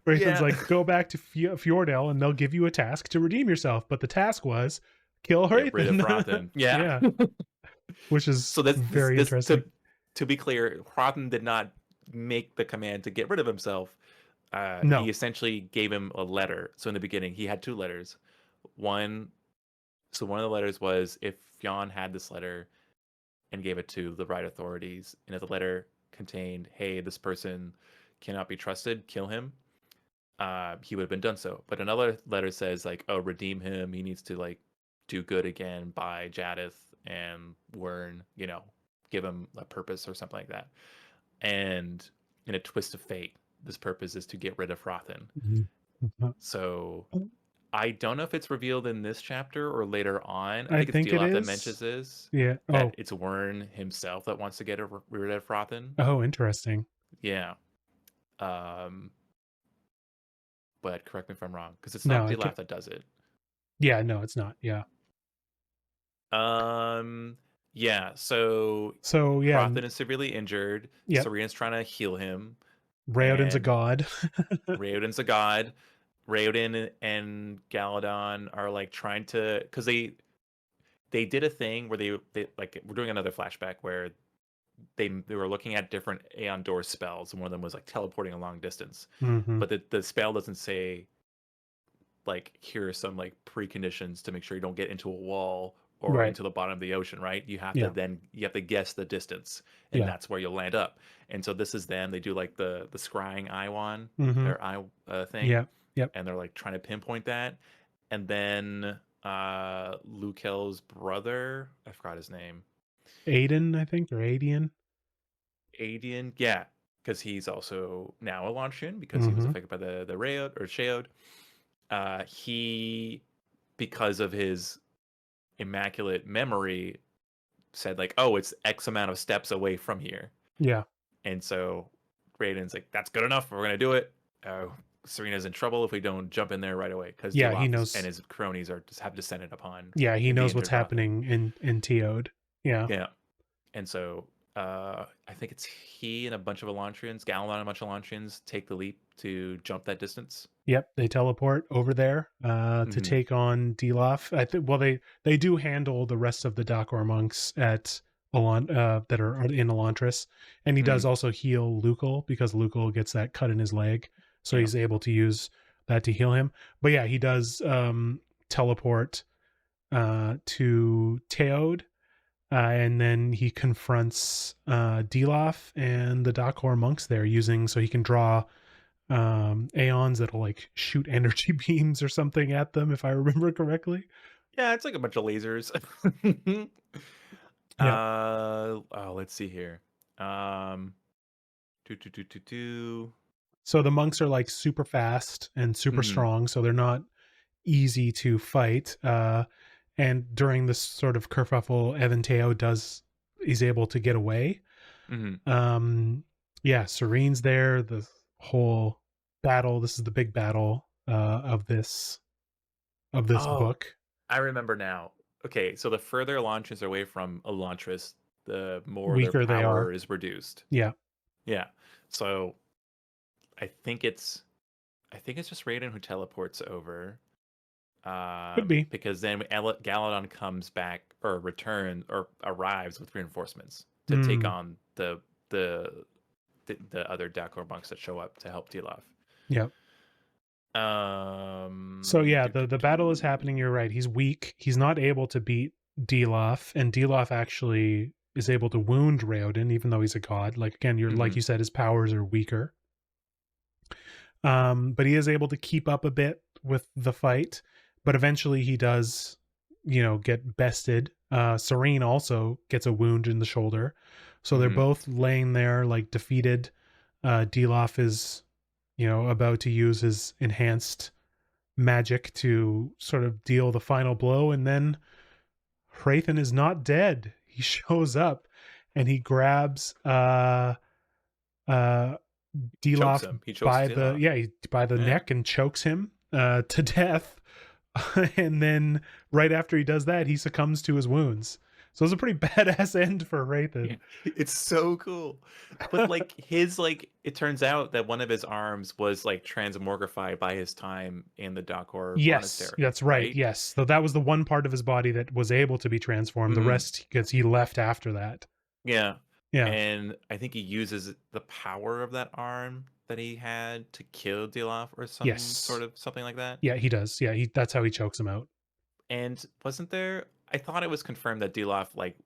Hrathen's Yeah. like, go back to Fjordell and they'll give you a task to redeem yourself. But the task was kill Get rid of Hrathen. Hrathen. Yeah. Which is So this very interesting. to be clear, Hrathen did not make the command to get rid of himself. No. He essentially gave him a letter. So in the beginning, he had 2 letters. One of the letters was if Fionn had this letter and gave it to the right authorities, and if the letter contained, hey, this person cannot be trusted, kill him, he would have been done so. But another letter says like, oh, redeem him. He needs to like do good again by Jadith and Wern, give him a purpose or something like that. And in a twist of fate, this purpose is to get rid of Hrathen. Mm-hmm. So I don't know if it's revealed in this chapter or later on. I I think it's Dilaf that mentions this. Yeah. That it's Wern himself that wants to get rid of Hrathen. Oh, interesting. Yeah. But correct me if I'm wrong, because it's not Dilaf that does it. Yeah, no, it's not. Yeah. Yeah. So yeah, Hrathen is severely injured. Yep. Serena's trying to heal him. Raoden's a god. Raoden's a god. Raoden and Galadon are like trying to, because they did a thing where they like, we're doing another flashback where they were looking at different Aeon Door spells, and one of them was like teleporting a long distance. Mm-hmm. But the spell doesn't say like, here are some like preconditions to make sure you don't get into a wall or into the bottom of the ocean, right? You have to guess the distance, and that's where you'll land up. And so this is them. They do like the scrying Iwan, their eye thing. Yep. And they're like trying to pinpoint that. And then Lukel's brother, I forgot his name. Aiden, I think, or Adian. Adian, yeah, because he's also now a Launchian because he was affected by the Raod or Sheod. He, because of his immaculate memory, said like, oh, it's X amount of steps away from here. Yeah. And so Raiden's like, that's good enough. We're gonna do it. Serena's in trouble if we don't jump in there right away, because he Dilaf knows, and his cronies have descended upon. Yeah, he knows what's happening in Teod. Yeah. And so I think it's he and a bunch of Elantrians, Galadon and a bunch of Elantrians, take the leap to jump that distance. Yep, they teleport over there to take on Dilaf. I think. Well, they do handle the rest of the Dakor monks at that are in Elantris, and he does also heal Lukel, because Lukel gets that cut in his leg, so he's able to use that to heal him. But yeah, he does teleport to Teod. And then he confronts Dilaf and the Dakor monks there, so he can draw aeons that'll like shoot energy beams or something at them, if I remember correctly. Yeah, it's like a bunch of lasers. Let's see here. So the monks are like super fast and super strong, so they're not easy to fight. And during this sort of kerfuffle, Evanteo is able to get away. Serene's there. The whole battle. This is the big battle of this book. I remember now. Okay, so the further Elantris are away from Elantris, the more weaker their power they are. is reduced. Yeah. So I think it's just Raiden who teleports over. Could be, because then Galadon comes back or arrives with reinforcements to take on the other Dakor monks that show up to help Dilaf. Yep. So yeah, the battle is happening. You're right. He's weak. He's not able to beat Dilaf, and Dilaf actually is able to wound Raoden, even though he's a god. Like again, like you said, his powers are weaker. But he is able to keep up a bit with the fight. But eventually he does, get bested. Serene also gets a wound in the shoulder. So they're both laying there like defeated. Dilaf is, about to use his enhanced magic to sort of deal the final blow. And then Hrathen is not dead. He shows up and he grabs Dilaf by the neck and chokes him to death. And then right after he does that, he succumbs to his wounds. So it's a pretty badass end for Yeah, Rathan. it's so cool. But like his like it turns out that one of his arms was like transmogrified by his time in the Dakor Yes, monastery, that's right. right? Yes. So that was the one part of his body that was able to be transformed. The Hmm. rest, because he left after that. Yeah. Yeah. And I think he uses the power of that arm that he had to kill Dilaf or some sort Yes. of something like that. Yeah, he does. Yeah, he that's how he chokes him out. And wasn't there? I thought it was confirmed that Dilaf like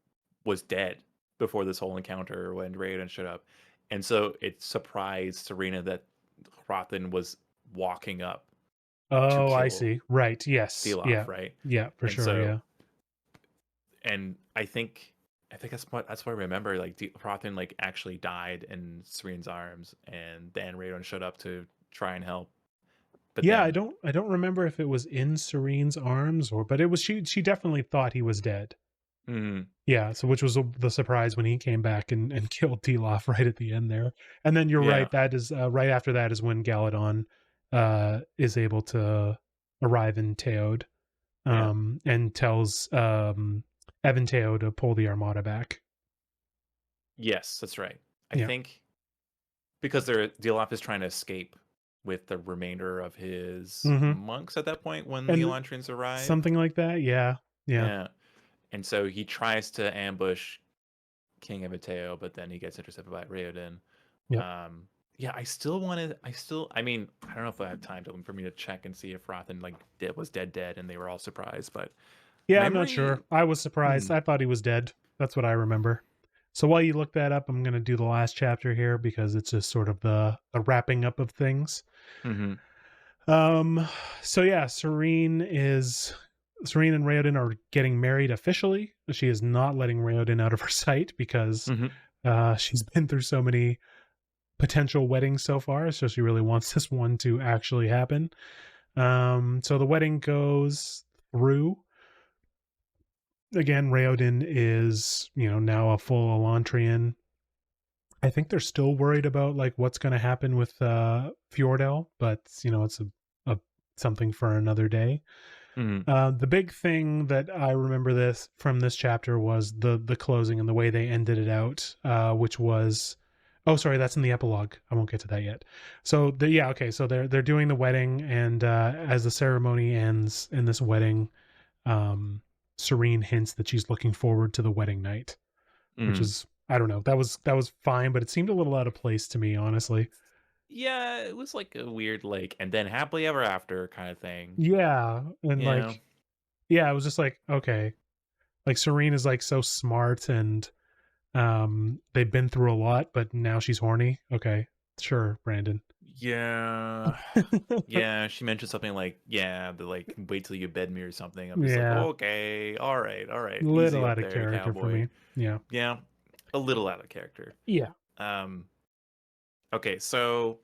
was dead before this whole encounter when Raiden showed up, and so it surprised Serena that Rothan was walking up to Oh, I kill see. Right. Yes. Dilaf, Yeah. right? Yeah, for And sure. so, Yeah. and I think that's what I remember. Like Rothan like actually died in Serene's arms, and then Raiden showed up to try and help, but Yeah, then. I don't remember if it was in Serene's arms or but it was she definitely thought he was dead. Mhm, Yeah, so which was the surprise when he came back and killed Dilaf right at the end there. And then you're yeah, right, that is right after that is when Galadon is able to arrive in Teod yeah, and tells Eventeo to pull the armada back. yes, that's right. I Yeah. think because Dilaf is trying to escape with the remainder of his Mhm. monks at that point when the And Elantrians arrive. something like that. Yeah. Yeah. Yeah, and so he tries to ambush King Evateo, but then he gets intercepted by Raoden. Yep. Yeah, I still wanted. I mean, I don't know if I have time for me to check and see if Rothan like was dead, and they were all surprised. But Yeah, I'm not memory. sure. I was surprised. Hmm. I thought he was dead. That's what I remember. So while you look that up, I'm going to do the last chapter here because it's just sort of the wrapping up of things. Hmm. Um so yeah, Serene and Raoden are getting married officially. She is not letting Raoden out of her sight because Hmm. she's been through so many potential weddings so far, so she really wants this one to actually happen. So the wedding goes through. Again, Raoden is, now a full Elantrian. I think they're still worried about like what's going to happen with Fjordell, but it's a something for another day. Hmm. The big thing that I remember this from this chapter was the closing and the way they ended it out, which was, oh sorry, that's in the epilogue. I won't get to that yet. So yeah, okay, so they're doing the wedding, and as the ceremony ends in this wedding, Serene hints that she's looking forward to the wedding night, which Hmm. is, I don't know, that was fine, but it seemed a little out of place to me, honestly. Yeah, it was like a weird like, and then happily ever after kind of thing. Yeah, and You know. like, yeah, it was just like, okay, like Serene is like so smart and they've been through a lot, but now she's horny. Okay, sure, Brandon. Yeah. Yeah, she mentioned something like, yeah, the like wait till you bed me or something. I'm just like, Yeah, okay, all right, easy little up out of there, character for cowboy. me. Yeah. Yeah, a little out of character. Yeah. Um, okay, so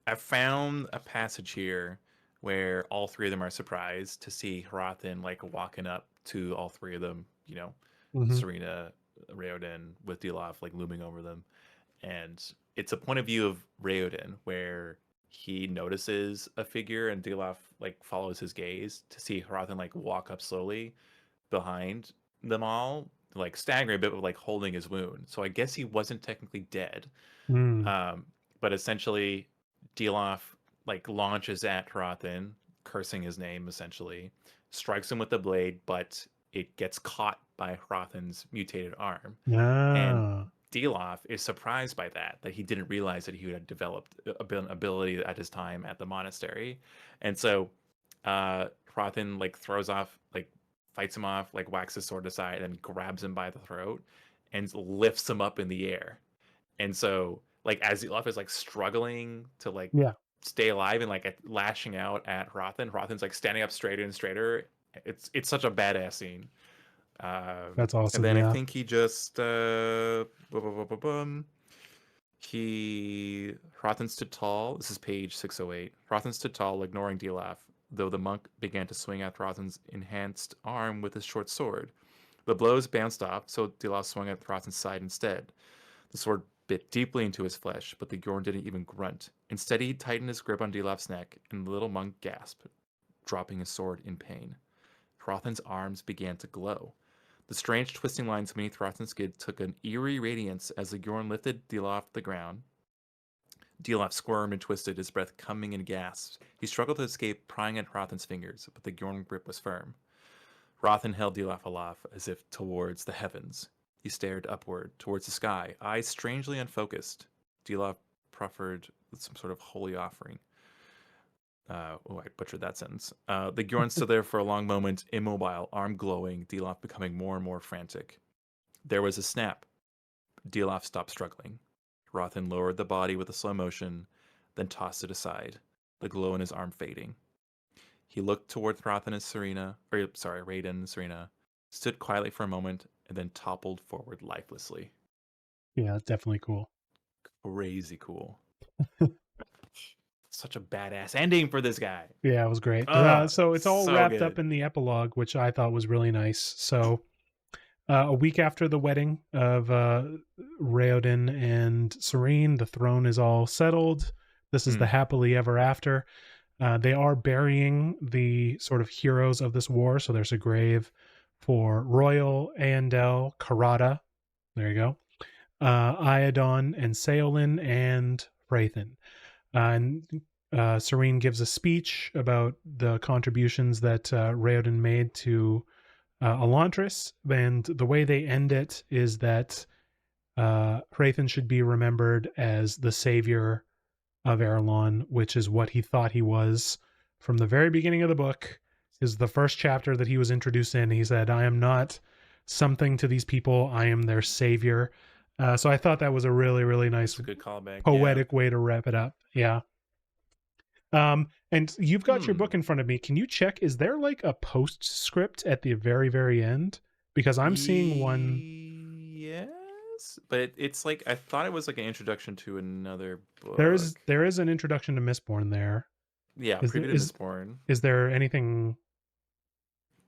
I found a passage here where all three of them are surprised to see Harathan like walking up to all three of them, Hmm. Serena, Raoden with Dilaf like looming over them. And it's a point of view of Raoden where he notices a figure and Dilaf like follows his gaze to see Harathan like walk up slowly behind them all, like staggering a bit, but like holding his wound. So I guess he wasn't technically dead. Mm. Um, but essentially, Dilaf like launches at Harathan, cursing his name essentially, strikes him with the blade, but it gets caught by Harathan's mutated arm. And Ah. Dilaf is surprised by that he didn't realize that he had developed an ability at his time at the monastery. And so Harathan like throws off, like fights him off, like whacks his sword aside and grabs him by the throat and lifts him up in the air. And so like as Dilaf is like struggling to like Yeah. stay alive and like lashing out at Harathan's like standing up straighter and straighter. It's such a badass scene. That's And awesome. then I Yeah. think he just he Rothan stood tall. This is page 608. Rothan stood tall, ignoring Dilaf, though the monk began to swing at Rothan's enhanced arm with his short sword. The blows bounced off, so Dilaf swung at Rothan's side instead. The sword bit deeply into his flesh, but the Yorn didn't even grunt. Instead, he tightened his grip on Dilaf's neck, and the little monk gasped, dropping his sword in pain. Rothan's arms began to glow. The strange twisting lines beneath Rothen's skin took an eerie radiance as the Gjorn lifted Dilaf off the ground. Dilaf squirmed and twisted, his breath coming in gasps. He struggled to escape, prying at Rothen's fingers, but the Gjorn grip was firm. Rothen held Dilaf aloft, as if towards the heavens. He stared upward, towards the sky, eyes strangely unfocused. Dilaf proffered some sort of holy offering. I butchered that sentence. The Gjorn stood there for a long moment, immobile, arm glowing, Dilaf becoming more and more frantic. There was a snap. Dilaf stopped struggling. Rothen lowered the body with a slow motion, then tossed it aside, the glow in his arm fading. He looked towards Raiden and Serena, stood quietly for a moment, and then toppled forward lifelessly. Yeah, that's definitely cool. Crazy cool. Such a badass ending for this guy. Yeah, it was great. So it's all wrapped up in the epilogue, which I thought was really nice. So a week after the wedding of Raoden and Serene, the throne is all settled. This is the happily ever after. They are burying the sort of heroes of this war. So there's a grave for Royal, Aendel, Karada. There you go. Iadon and Seolin and Prathen. And Serene gives a speech about the contributions that Raoden made to Elantris, and the way they end it is that Prathen should be remembered as the savior of Erelon, which is what he thought he was from the very beginning of the book. Is the first chapter that he was introduced in. He said, "I am not something to these people. I am their savior." So I thought that was a really, really nice, good callback, poetic way to wrap it up. Yeah. And you've got your book in front of me. Can you check? Is there like a postscript at the very, very end? Because I'm seeing one. Yes, but it's like I thought it was like an introduction to another book. There is an introduction to Mistborn there. Yeah, preview to Mistborn. Is there anything?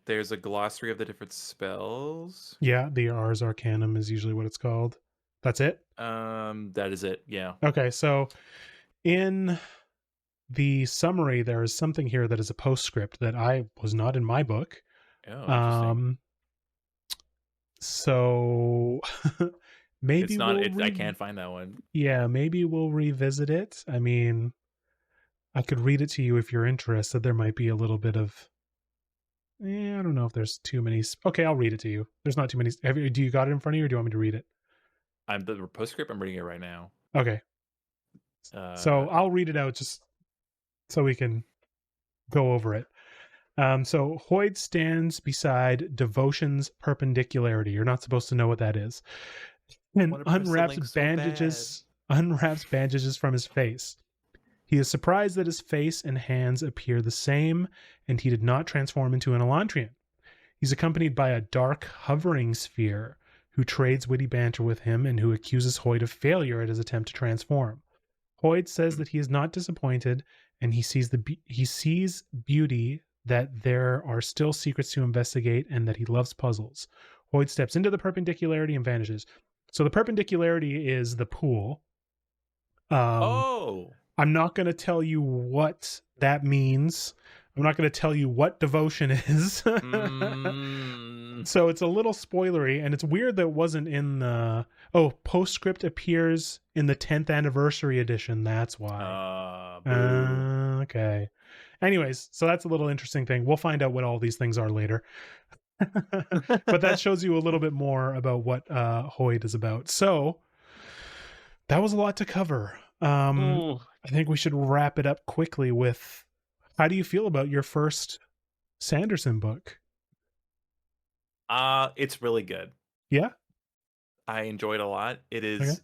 There's a glossary of the different spells. Yeah, the Ars Arcanum is usually what it's called. That's it? That is it, yeah. Okay, so in the summary, there is something here that is a postscript that I was not in my book. Oh, interesting. So maybe it's not. I can't find that one. Yeah, maybe we'll revisit it. I mean, I could read it to you if you're interested. There might be a little bit of. I don't know if there's too many. Okay, I'll read it to you. There's not too many. Do you got it in front of you, or do you want me to read it? I'm the postscript. I'm reading it right now. Okay. So I'll read it out just so we can go over it. So Hoyd stands beside Devotion's perpendicularity. You're not supposed to know what that is. And unwraps bandages from his face. He is surprised that his face and hands appear the same, and he did not transform into an Elantrian. He's accompanied by a dark, hovering sphere who trades witty banter with him and who accuses Hoyd of failure at his attempt to transform. Hoyd says that he is not disappointed, and he sees beauty, that there are still secrets to investigate, and that he loves puzzles. Hoyd steps into the perpendicularity and vanishes. So the perpendicularity is the pool. I'm not going to tell you what that means. I'm not going to tell you what devotion is. So it's a little spoilery, and it's weird that it wasn't in the... postscript appears in the 10th anniversary edition. That's why. Okay. Anyways, so that's a little interesting thing. We'll find out what all these things are later. But that shows you a little bit more about what Hoyd is about. So that was a lot to cover. I think we should wrap it up quickly with, how do you feel about your first Sanderson book? It's really good. Yeah? I enjoyed it a lot. It is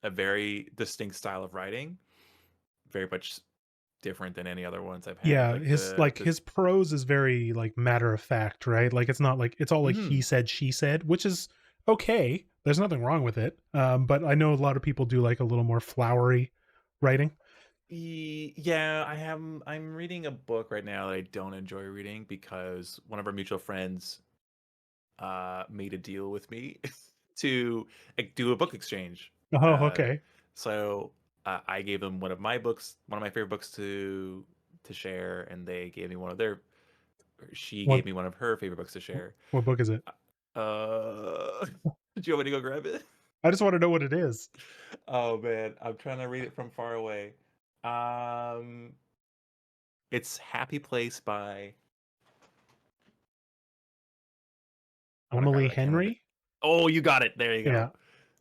a very distinct style of writing. Very much different than any other ones I've had. Yeah, his prose is very like matter of fact, right? Like it's not like it's all like he said, she said, which is okay. There's nothing wrong with it. But I know a lot of people do like a little more flowery writing. Yeah, I'm reading a book right now that I don't enjoy reading because one of our mutual friends made a deal with me to do a book exchange. Okay. So I gave them one of my favorite books to share, and they gave me one of their. She gave me one of her favorite books to share. What book is it? Did you want me to go grab it? I just want to know what it is. Oh man, I'm trying to read it from far away. Um, it's Happy Place by. Oh my god, Emily I can't remember. Henry? Oh, you got it. There you go. Yeah.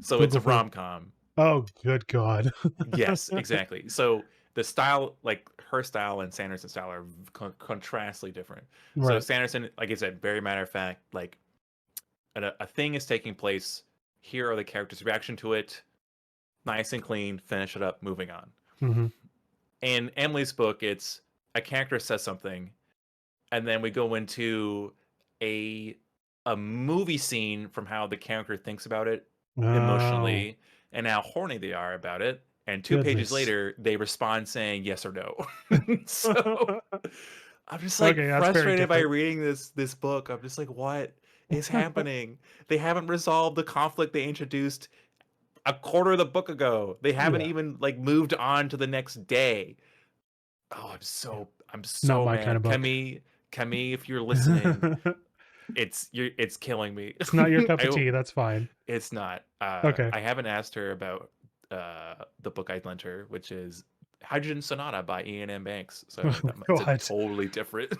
So it's Google a for. rom com. Oh, good God. Yes, exactly. So the style, like her style and Sanderson's style, are contrastly different. So Right. Sanderson, like I said, very matter of fact, like a thing is taking place. Here are the characters' reaction to it. Nice and clean. Finish it up. Moving on. Hmm. In Emily's book, it's a character says something, and then we go into a a movie scene from how the character thinks about it Oh, emotionally and how horny they are about it. And 2 pages goodness. later, they respond saying yes or no. So I'm just like Okay, that's very frustrated by different. reading this book. I'm just like, what is happening? They haven't resolved the conflict they introduced a quarter of the book ago. They haven't Yeah. even like moved on to the next day. Oh, Yeah. I'm Not so my kind mad. of book. Camille, if you're listening, it's killing me. It's not your cup I of tea. hope That's fine. it's not. Okay. I haven't asked her about the book I lent her, which is Hydrogen Sonata by Ian M. Banks. So Oh, it's a God. totally different.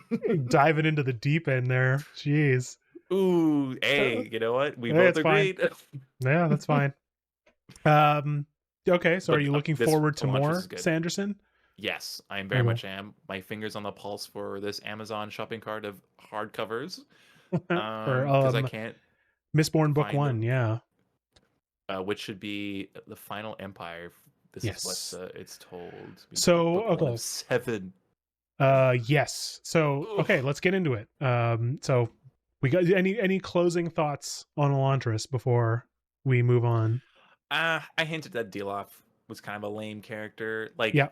Diving into the deep end there. Jeez. Ooh, Uh, hey, you know what? We Hey, both it's fine. agreed. Yeah, that's fine. Um, okay, so are But you looking this forward to Elantris is more good. Sanderson? Yes, I am very Okay. much am. My fingers on the pulse for this Amazon shopping cart of hardcovers. For Because I can't Mistborn Book find 1, them. yeah. Which should be the Final Empire. This is what Yes. it's told. So, Book one okay. of seven. Yes. So, Ugh. okay, let's get into it. So we got any closing thoughts on Elantris before we move on? I hinted that Dilaf was kind of a lame character. Like, Yeah,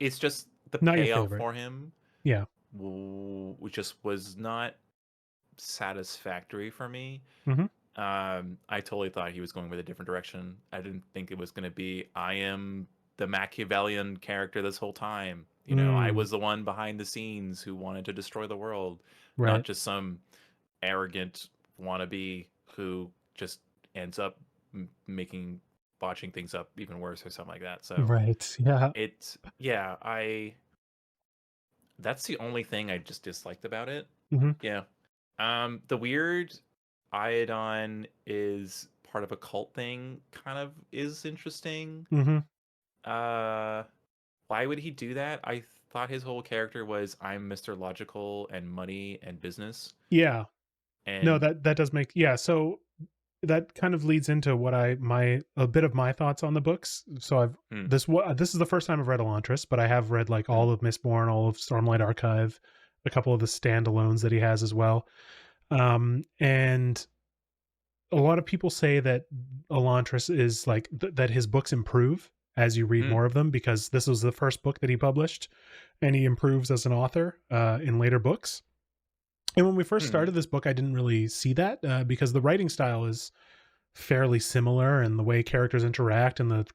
it's just the not your payoff favorite. for him, Yeah. which just was not satisfactory for me. Mm-hmm. I totally thought he was going with a different direction. I didn't think it was going to be I am the Machiavellian character this whole time. You know, I Mm, was the one behind the scenes who wanted to destroy the world, not right. just some arrogant wannabe who just ends up making botching things up even worse or something like that. So Right. Yeah. yeah, I that's the only thing I just disliked about it. Mm-hmm. Yeah. The weird iodine is part of a cult thing kind of is interesting. Mm-hmm. Uh why would he do that? I thought his whole character was I'm Mr. Logical and money and business. Yeah. No, And that does make, yeah. So that kind of leads into what my a bit of my thoughts on the books. So hmm, this is the first time I've read Elantris, but I have read like hmm, all of Mistborn, all of Stormlight Archive, a couple of the standalones that he has as well. And a lot of people say that Elantris is like that his books improve as you read hmm, more of them because this was the first book that he published, and he improves as an author in later books. And when we first hmm, started this book, I didn't really see that because the writing style is fairly similar, and the way characters interact and the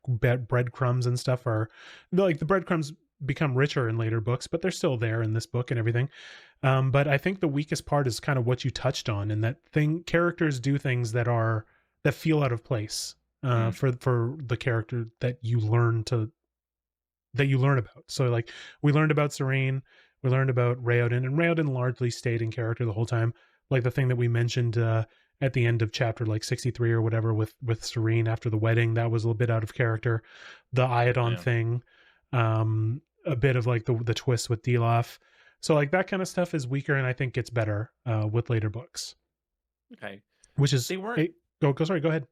breadcrumbs and stuff are like the breadcrumbs become richer in later books, but they're still there in this book and everything. But I think the weakest part is kind of what you touched on, and that thing characters do things that feel out of place hmm. for the character that you learn about. So like we learned about Serene, we learned about Raoden, and Raoden largely stayed in character the whole time. Like the thing that we mentioned at the end of chapter like 63 or whatever with Serene after the wedding, that was a little bit out of character. The Iodon Yeah. thing, a bit of like the twist with Dilaf. So like that kind of stuff is weaker, and I think gets better with later books. Okay. Which is They weren't hey, go sorry, go ahead.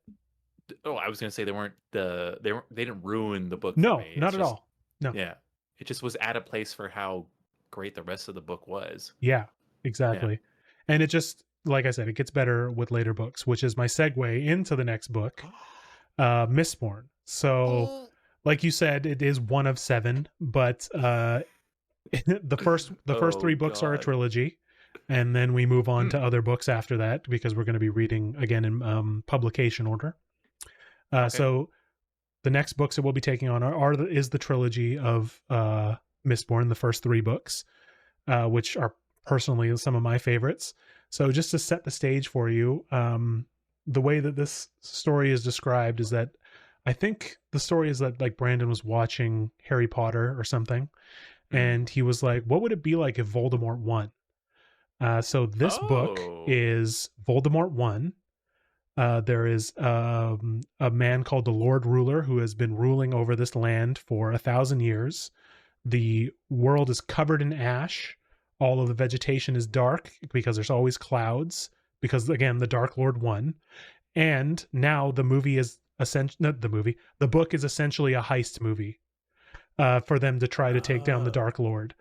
oh, I was gonna say they didn't ruin the book for No, me. not It's at just all. No. yeah. It just was at a place for how great the rest of the book was. Yeah, Yeah. exactly. And it just, like I said, it gets better with later books, which is my segue into the next book, Mistborn. So, Oh. like you said, it is one of seven, but the first Oh three books are a god. trilogy, and then we move on Hmm. to other books after that because we're going to be reading again in publication order. Okay. So the next books that we'll be taking on is the trilogy of Mistborn, the first three books, which are personally some of my favorites. So just to set the stage for you, the way that this story is described is that I think the story is that like Brandon was watching Harry Potter or something, Mm. and he was like, "What would it be like if Voldemort won?" So this book Oh. is Voldemort won. There is a man called the Lord Ruler who has been ruling over this land for 1,000 years. The world is covered in ash. All of the vegetation is dark because there's always clouds. Because again, the Dark Lord won, and now the movie is essentially not the movie. The book is essentially a heist movie for them to try to take down the Oh. Dark Lord.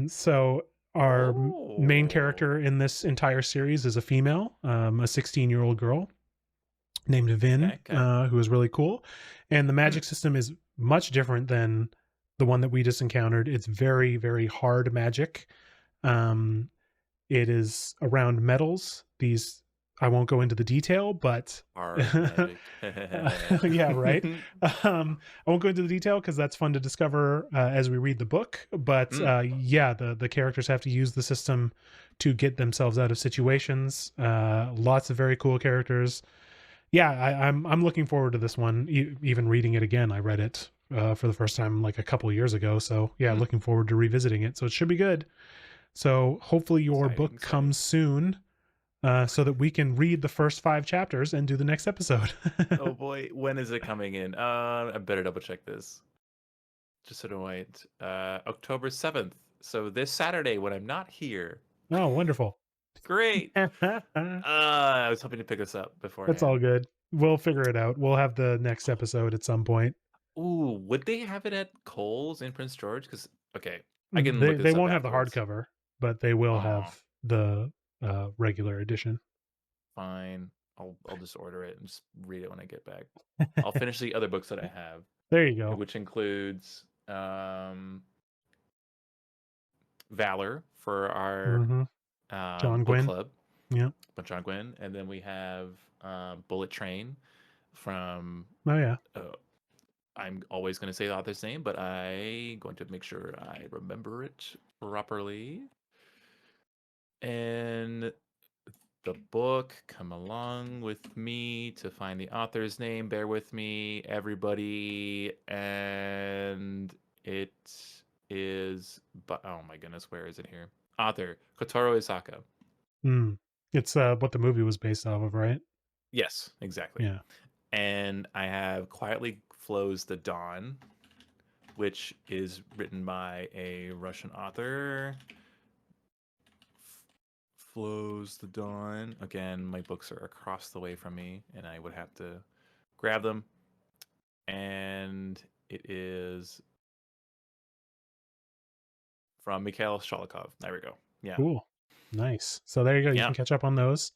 So our main Oh. character in this entire series is a female, a 16-year-old girl named Vin, Okay. Okay. who is really cool. And the Hmm. magic system is much different than the one that we just encountered. It's very, very hard magic. Um, it is around metals. These I won't go into the detail, but Hard magic. yeah, right. I won't go into the detail because that's fun to discover as we read the book. But Mm. yeah, the characters have to use the system to get themselves out of situations. Lots of very cool characters. Yeah, I'm looking forward to this one. Even reading it again, I read it for the first time like a couple years ago. So yeah, Mm. looking forward to revisiting it. So it should be good. So hopefully your Exciting. book Exciting. comes soon, so that we can read the first 5 chapters and do the next episode. Oh boy, when is it coming in? I better double check this. Just so don't wait. October 7th. So this Saturday when I'm not here. Oh, wonderful. Great. That's I was hoping to pick this up all beforehand. good. We'll figure it out. We'll have the next episode at some point. Ooh, would they have it at Kohl's in Prince George? Because okay, I can look They this up won't have the afterwards. hardcover, but they will Oh, have the regular edition. fine. I'll just order it and just read it when I get back. I'll finish the other books that I have, There you go. which includes Valor for our Hmm. John book Gwynn. club, Yeah. by John Gwynn, and then we have Bullet Train from. Oh yeah. I'm always going to say the author's name, but I'm going to make sure I remember it properly. And the book, come along with me to find the author's name. Bear with me, everybody. And it is, but oh my goodness, where is it here? Author Kotaro Isaka. Mm. It's what the movie was based off of, right? Yes, exactly. Yeah. And I have Quietly Flows the Dawn, which is written by a Russian author. Flows the Dawn. Again, my books are across the way from me, and I would have to grab them. And it is from Mikhail Shalikov. There we go. Yeah. Cool. Nice. So there you go. You Yeah. can catch up on those.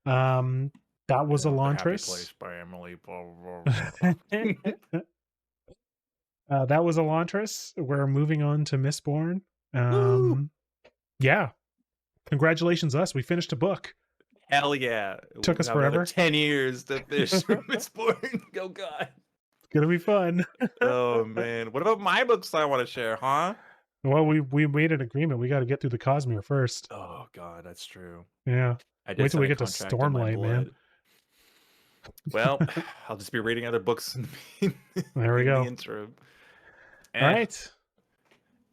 Um, that was The Happy Elantris. Place by Emily. Blah, blah, blah. That was Elantris. We're moving on to Mistborn. Woo! Yeah. Congratulations, us. We finished a book. Hell yeah. Took We us have another forever. 10 years to finish Mistborn. Oh, God. It's gonna be fun. Oh, man. What about my books I want to share, huh? Well, we made an agreement. We got to get through the Cosmere first. Oh, God. That's true. Yeah. I did Wait till sign we a get to contract in my Stormlight, man. blood. Well, I'll just be reading other books There we in go. the interim. All right.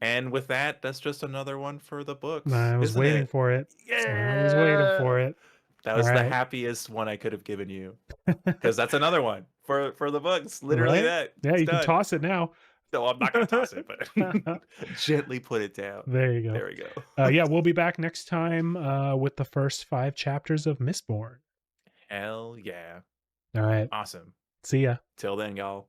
And with that, that's just another one for the books, I was isn't waiting it? for it. Yeah. I was waiting for it. That All was the right. happiest one I could have given you. Because that's another one for the books. Literally Right? that. Yeah, It's you can done. toss it now. No, I'm not gonna toss it, but gently put it down. There you go. There we go. Yeah, we'll be back next time with the first 5 chapters of Mistborn. Hell yeah. All right. Awesome. See ya. Till then, y'all.